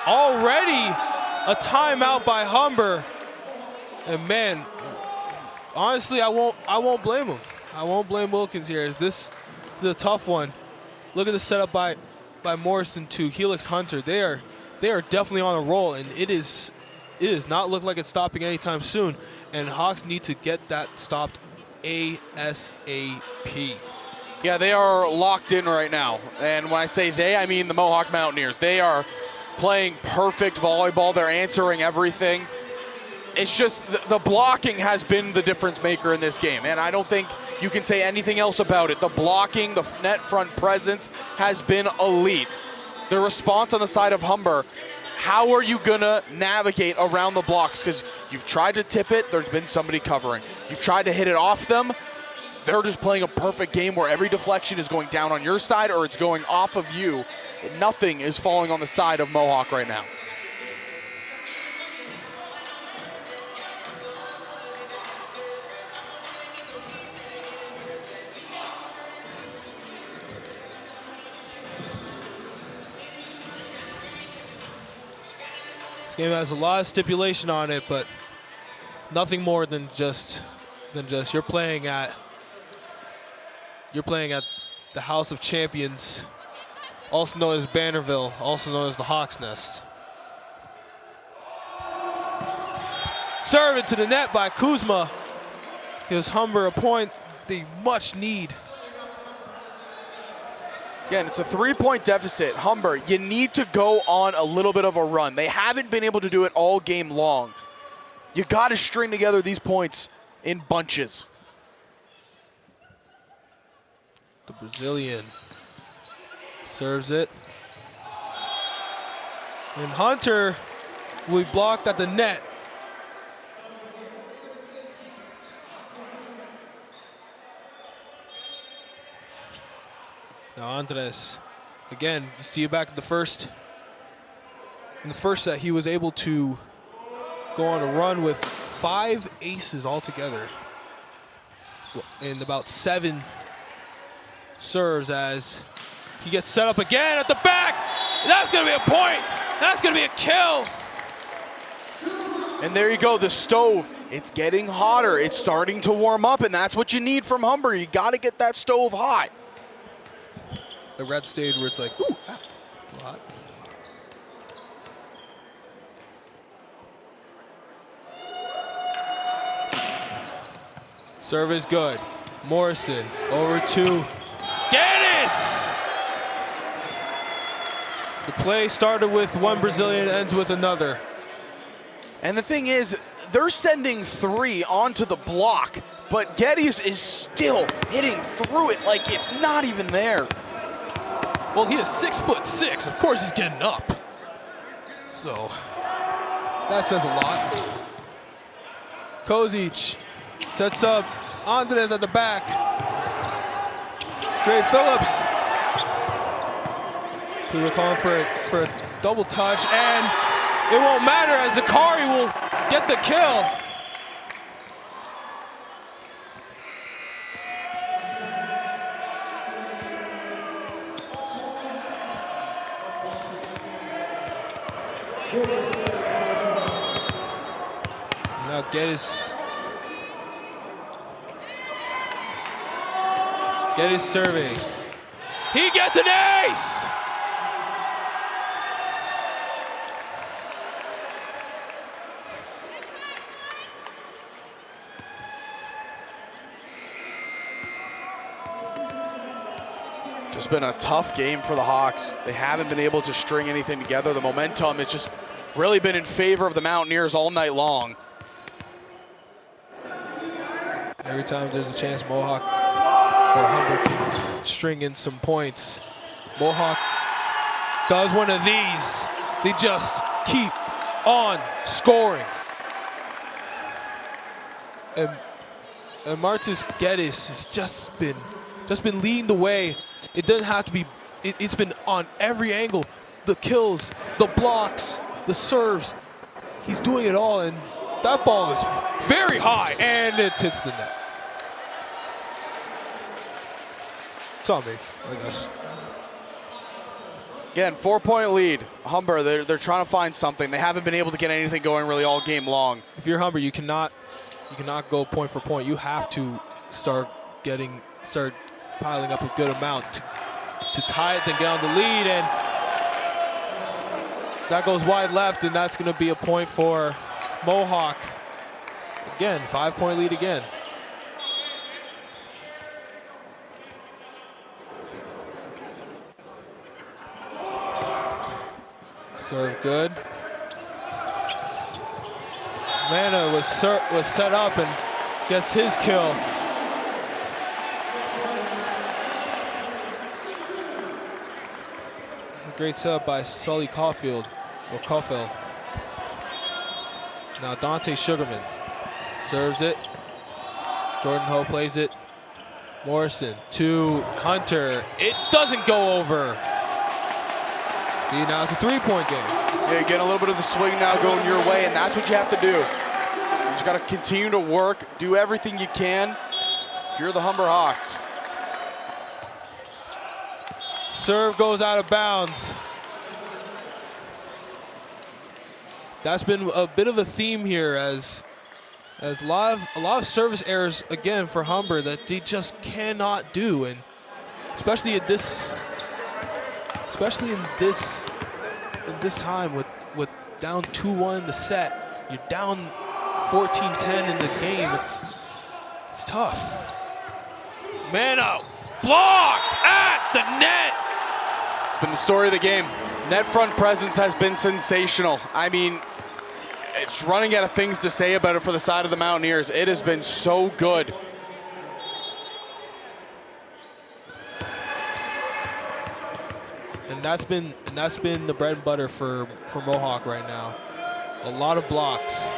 Already a timeout by Humber. And man, honestly, I won't blame him. I won't blame Wilkins here. This is a tough one. Look at the setup by Morrison to Helix Hunter. They are definitely on a roll, and it does not look like it's stopping anytime soon. And Hawks need to get that stopped ASAP. Yeah, they are locked in right now. And when I say they, I mean the Mohawk Mountaineers. They are playing perfect volleyball. They're answering everything. It's just the blocking has been the difference maker in this game, and I don't think you can say anything else about it. The blocking, the net front presence has been elite. The response on the side of Humber, how are you gonna navigate around the blocks? Because you've tried to tip it, there's been somebody covering. You've tried to hit it off them, they're just playing a perfect game where every deflection is going down on your side or it's going off of you. Nothing is falling on the side of Mohawk right now. This game has a lot of stipulation on it, but nothing more than just you're playing at the House of Champions, also known as Bannerville, also known as the Hawks Nest. Serve into the net by Kuzma. Gives Humber a point they much need. Again, it's a 3-point deficit. Humber, you need to go on a little bit of a run. They haven't been able to do it all game long. You got to string together these points in bunches. The Brazilian serves it. And Hunter will be blocked at the net. Now Andres, again, you see back in the first set, he was able to go on a run with 5 aces altogether and about 7 serves as he gets set up again at the back. That's gonna be a point. That's gonna be a kill. And there you go, the stove. It's getting hotter. It's starting to warm up, and that's what you need from Humber. You got to get that stove hot. The red stage where it's like, ooh, a little hot. Serve is good. Morrison over to Gaddis. The play started with one Brazilian, ends with another. And the thing is, they're sending 3 onto the block, but Geddes is still hitting through it like it's not even there. Well, he is 6'6". Of course he's getting up. So that says a lot. Kozic sets up Andres at the back. Gray-Phillips. People are calling for a double touch, and it won't matter as Zakari will get the kill. Now Geddes serving. He gets an ace! Just been a tough game for the Hawks. They haven't been able to string anything together. The momentum has just really been in favor of the Mountaineers all night long. Every time there's a chance Mohawk or Humber can string in some points, Mohawk does one of these. They just keep on scoring. And Martis Geddes has just been leading the way. It doesn't have to be, it's been on every angle. The kills, the blocks, the serves. He's doing it all, and that ball is very high, and it hits the net. It's on me, I guess. Again, 4-point lead. Humber, they're trying to find something. They haven't been able to get anything going really all game long. If you're Humber, you cannot go point for point. You have to start piling up a good amount to tie it, then get on the lead, and that goes wide left, and that's going to be a point for Mohawk. Again, 5-point lead again. Serve good. Mana was set up and gets his kill. Great setup by Sully Caulfield, or Caulfield. Now Dante Sugarman serves it. Jordan Ho plays it. Morrison to Hunter. It doesn't go over. See, now it's a 3-point game. Yeah, you're getting a little bit of the swing now going your way, and that's what you have to do. You just got to continue to work, do everything you can if you're the Humber Hawks. Serve goes out of bounds. That's been a bit of a theme here, as a lot of service errors again for Humber that they just cannot do, and especially in this time with down 2-1 in the set, you're down 14-10 in the game. It's tough. Mana blocked at the net. It's been the story of the game. Net front presence has been sensational. I mean, it's running out of things to say about it for the side of the Mountaineers. It has been so good. And that's been the bread and butter for Mohawk right now. A lot of blocks.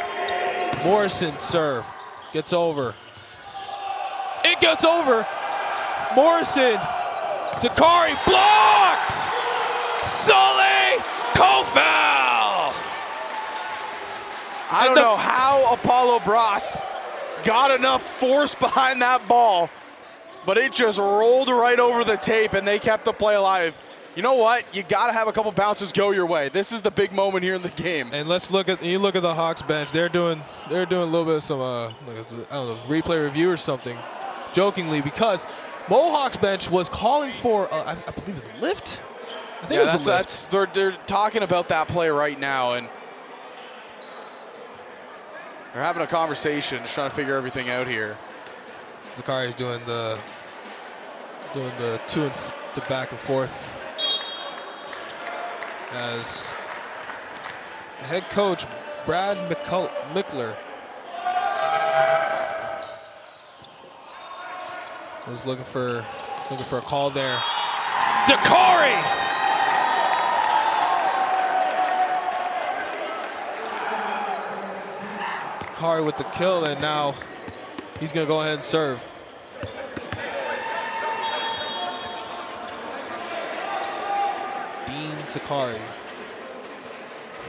Morrison serve gets over. It gets over. Morrison, Dakari blocked. Sully co-foul. I don't know how Apollo Bras got enough force behind that ball, but it just rolled right over the tape and they kept the play alive. You know what? You got to have a couple bounces go your way. This is the big moment here in the game. And let's look at the Hawks bench. They're doing a little bit of some I don't know, replay review or something, jokingly, because Mohawk's bench was calling for I believe it was a lift. I think it was a lift. They're talking about that play right now, and they're having a conversation, just trying to figure everything out here. Zakari's doing the the back and forth as head coach Brad Mickler is looking for a call there. Zakari! Zakari with the kill, and now he's gonna go ahead and serve. Zakari,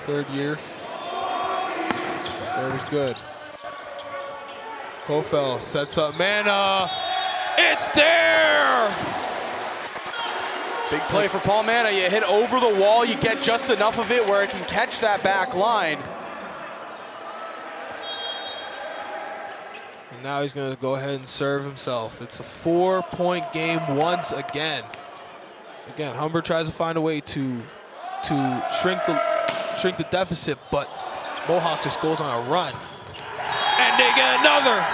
third year. Serve is good. Kofel sets up Mana. It's there! Big play for Paul Manna. You hit over the wall, you get just enough of it where it can catch that back line. And now he's going to go ahead and serve himself. It's a 4-point game once again. Again, Humber tries to find a way to shrink the deficit, but Mohawk just goes on a run. And they get another.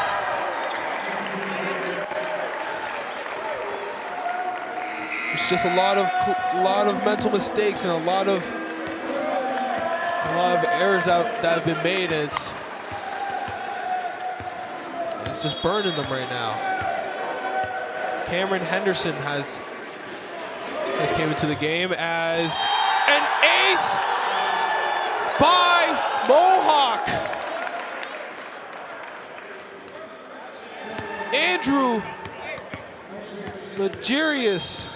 It's just a lot of mental mistakes and a lot of errors that have been made, and it's just burning them right now. Cameron Henderson has came into the game as an ace by Mohawk. Andrew Legerius.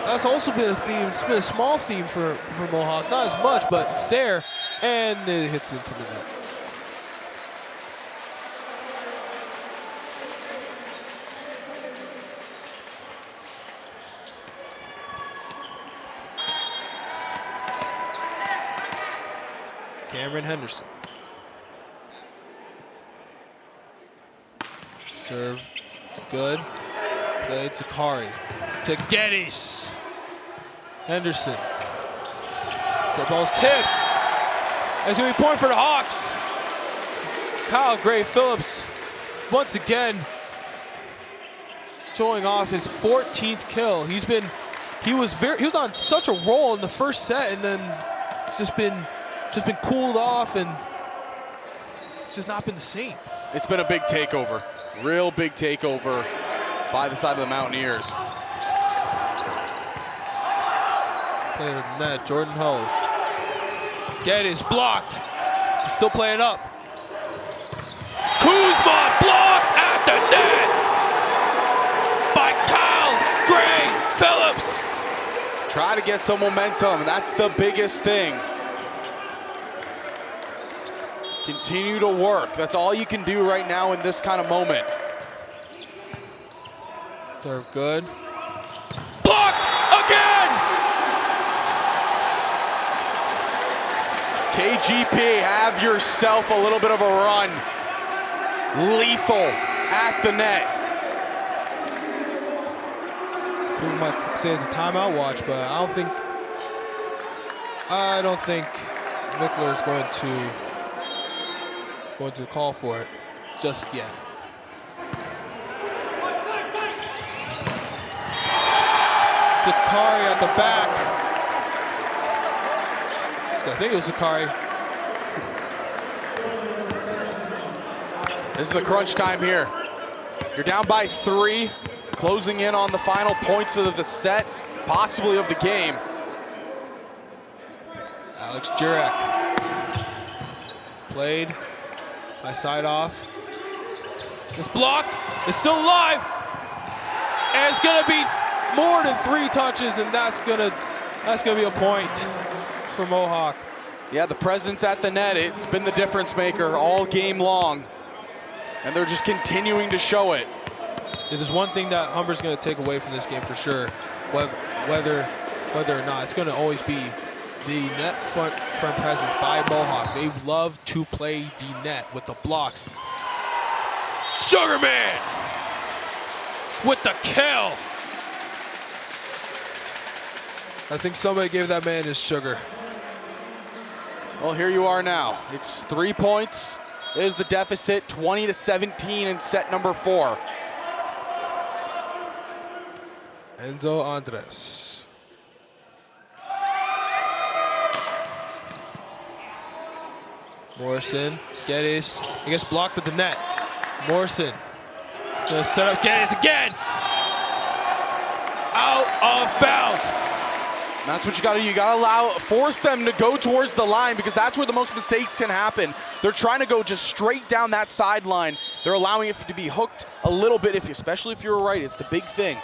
That's also been a theme. It's been a small theme for Mohawk, not as much, but it's there, and it hits into the net. Cameron Henderson. Serve, good. Played Sakari to Geddes. Henderson. The ball's tipped. It's going to be a point for the Hawks. Kyle Gray Phillips once again showing off his 14th kill. He was on such a roll in the first set, and then it's just been cooled off, and it's just not been the same. It's been a big takeover, real big takeover by the side of the Mountaineers. Playing the net, Jordan Ho. Geddes blocked. He's still playing up. Kuzma blocked at the net by Kyle Gray Phillips. Try to get some momentum, that's the biggest thing. Continue to work. That's all you can do right now in this kind of moment. Serve good. Blocked again! KGP, have yourself a little bit of a run. Lethal at the net. People might say it's a timeout watch, but I don't think Mickler is going to call for it just yet. Sakari at the back. I think it was Sakari. This is the crunch time here. You're down by 3, closing in on the final points of the set, possibly of the game. Alex Jurek played by side off. It's blocked. It's still alive. And it's gonna be more than 3 touches, and that's gonna be a point for Mohawk. Yeah, the presence at the net, it's been the difference maker all game long. And they're just continuing to show it. If there's one thing that Humber's gonna take away from this game for sure, whether or not, it's gonna always be the net front presence by Mohawk. They love to play the net with the blocks. Sugarman with the kill. I think somebody gave that man his sugar. Well, here you are now. It's 3 points is the deficit, 20-17 in set number 4. Enzo Andres. Morrison, Geddes, he gets blocked at the net. Morrison, gonna set up Geddes again. Out of bounds. That's what you gotta do. You gotta force them to go towards the line, because that's where the most mistakes can happen. They're trying to go just straight down that sideline. They're allowing it to be hooked a little bit, especially if you're right. It's the big thing.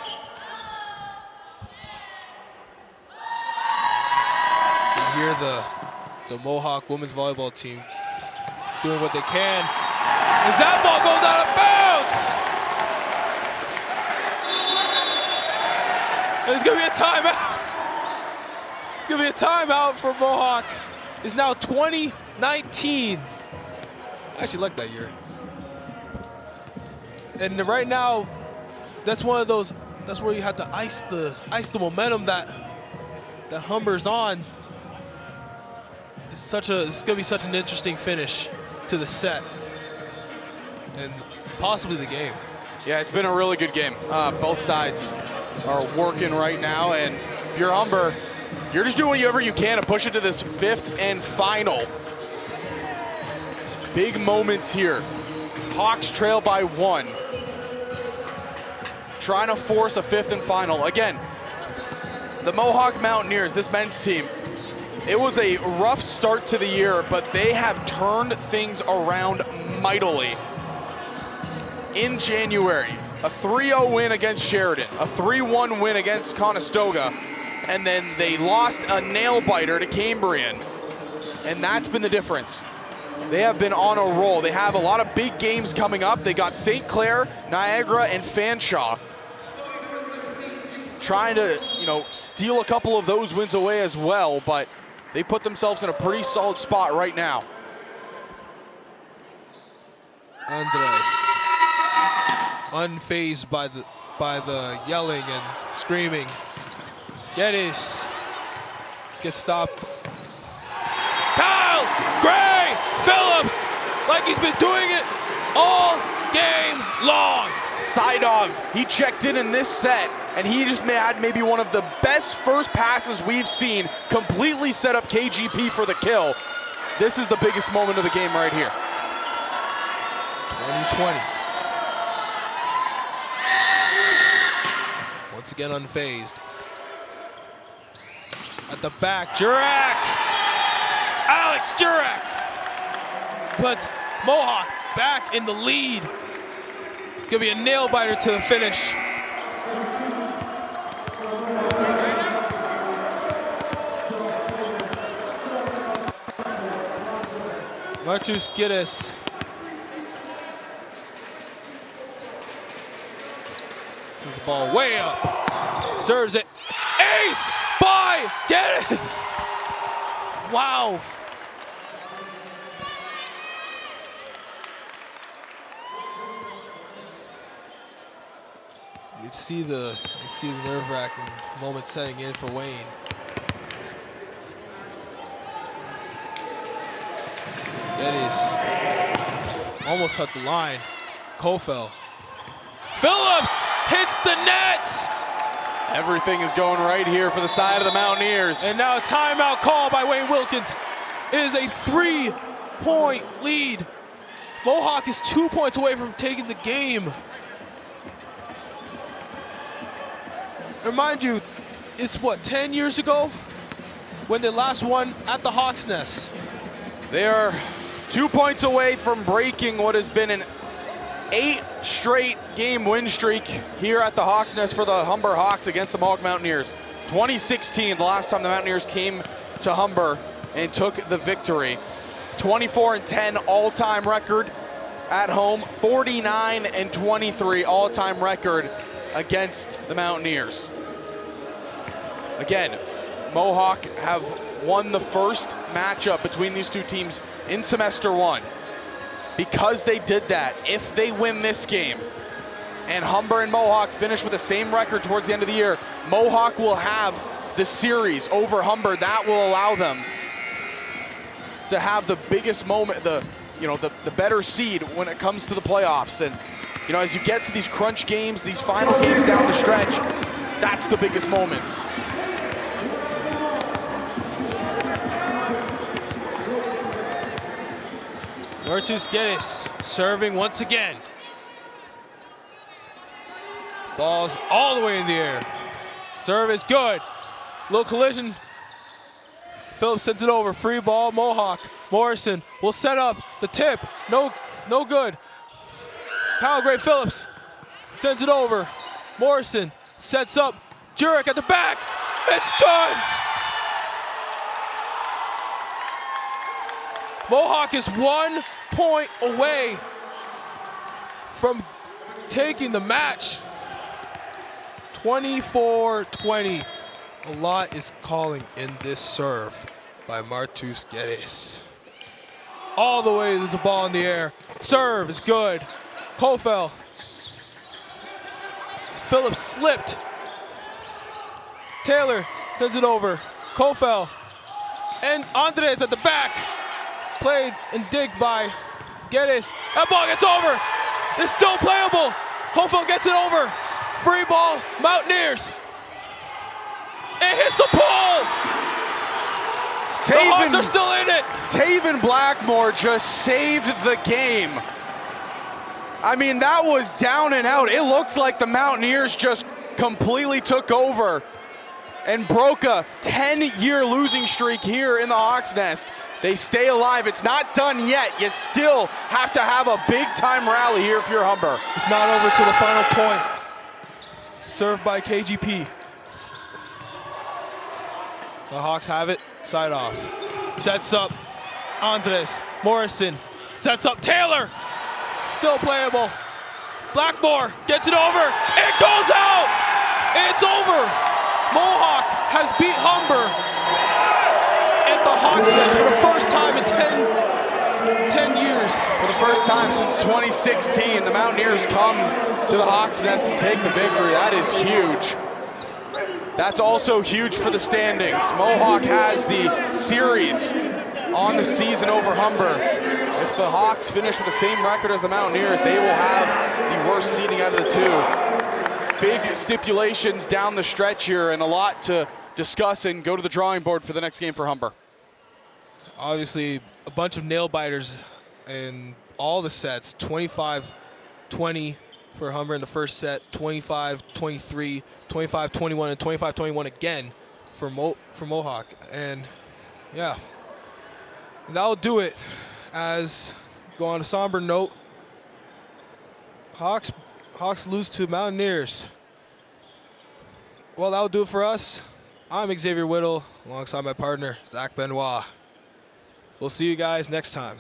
You can hear the Mohawk women's volleyball team doing what they can. As that ball goes out of bounds! And it's going to be a timeout. It's going to be a timeout for Mohawk. It's now 2019. I actually like that year. And right now, that's one of those, that's where you have to ice the momentum that Humber's on. It's going to be such an interesting finish to the set and possibly the game. Yeah, it's been a really good game. Both sides are working right now, and if you're Humber, you're just doing whatever you can to push it to this 5th and final. Big moments here. Hawks trail by 1. Trying to force a 5th and final. Again, the Mohawk Mountaineers, this men's team, it was a rough start to the year, but they have turned things around mightily. In January, a 3-0 win against Sheridan, a 3-1 win against Conestoga, and then they lost a nail-biter to Cambrian. And that's been the difference. They have been on a roll. They have a lot of big games coming up. They got St. Clair, Niagara, and Fanshawe. Trying to, steal a couple of those wins away as well, but they put themselves in a pretty solid spot right now. Andres, unfazed by the yelling and screaming. Geddes gets stopped. Kyle Gray Phillips, like he's been doing it all game long. Sidov, he checked in this set, and he just had maybe one of the best first passes we've seen, completely set up KGP for the kill. This is the biggest moment of the game right here. 2020. Once again unfazed. At the back, Jurek! Alex Jurek puts Mohawk back in the lead. It's gonna be a nail-biter to the finish. Martus Geddes. Sends the ball way up. Serves it. Ace by Geddes. Wow. You see the nerve-wracking moment setting in for Wayne. Geddes almost hit the line. Kofel. Phillips hits the net. Everything is going right here for the side of the Mountaineers. And now a timeout call by Wayne Wilkins. It is a 3-point lead. Mohawk is 2 points away from taking the game. Remind you, it's what, 10 years ago when they last won at the Hawks Nest. They are 2 points away from breaking what has been an 8 straight game win streak here at the Hawks Nest for the Humber Hawks against the Mohawk Mountaineers. 2016, the last time the Mountaineers came to Humber and took the victory. 24-10 all-time record at home, 49-23 all-time record against the Mountaineers. Again, Mohawk have won the first matchup between these two teams in semester 1. Because they did that, if they win this game and Humber and Mohawk finish with the same record towards the end of the year, Mohawk will have the series over Humber. That will allow them to have the biggest moment, the better seed when it comes to the playoffs. And as you get to these crunch games, these final games down the stretch, that's the biggest moments. Martus Geddes serving once again. Ball's all the way in the air. Serve is good. Little collision. Phillips sends it over. Free ball, Mohawk. Morrison will set up the tip. No good. Kyle Gray Phillips sends it over. Morrison sets up. Jurek at the back. It's good. Mohawk is 1 point away from taking the match. 24-20. A lot is calling in this serve by Martus Geddes. All the way, there's a ball in the air. Serve is good. Kofel. Phillips slipped. Taylor sends it over. Kofel. And Andres at the back. Played and digged by Geddes. That ball gets over. It's still playable. Kofel gets it over. Free ball, Mountaineers. It hits the pole. The Hawks are still in it. Taven Blackmore just saved the game. I mean, that was down and out. It looked like the Mountaineers just completely took over and broke a 10-year losing streak here in the Hawks Nest. They stay alive. It's not done yet. You still have to have a big-time rally here if you're Humber. It's not over to the final point. Served by KGP. The Hawks have it. Side off. Sets up Andres. Morrison. Sets up Taylor. Still playable. Blackmore gets it over. It goes out. It's over. Mohawk has beat Humber at the Hawks Nest for the first time in 10 years. For the first time since 2016, the Mountaineers come to the Hawks Nest and take the victory. That is huge. That's also huge for the standings. Mohawk has the series on the season over Humber. If the Hawks finish with the same record as the Mountaineers, they will have the worst seeding out of the two. Big stipulations down the stretch here and a lot to discuss and go to the drawing board for the next game for Humber. Obviously, a bunch of nail biters in all the sets. 25-20 for Humber in the first set, 25-23, 25-21, and 25-21 again for Mohawk. And yeah, that'll do it. As go on a somber note, Hawks lose to Mountaineers. Well, that'll do it for us. I'm Xavier Whittle alongside my partner, Zach Benoit. We'll see you guys next time.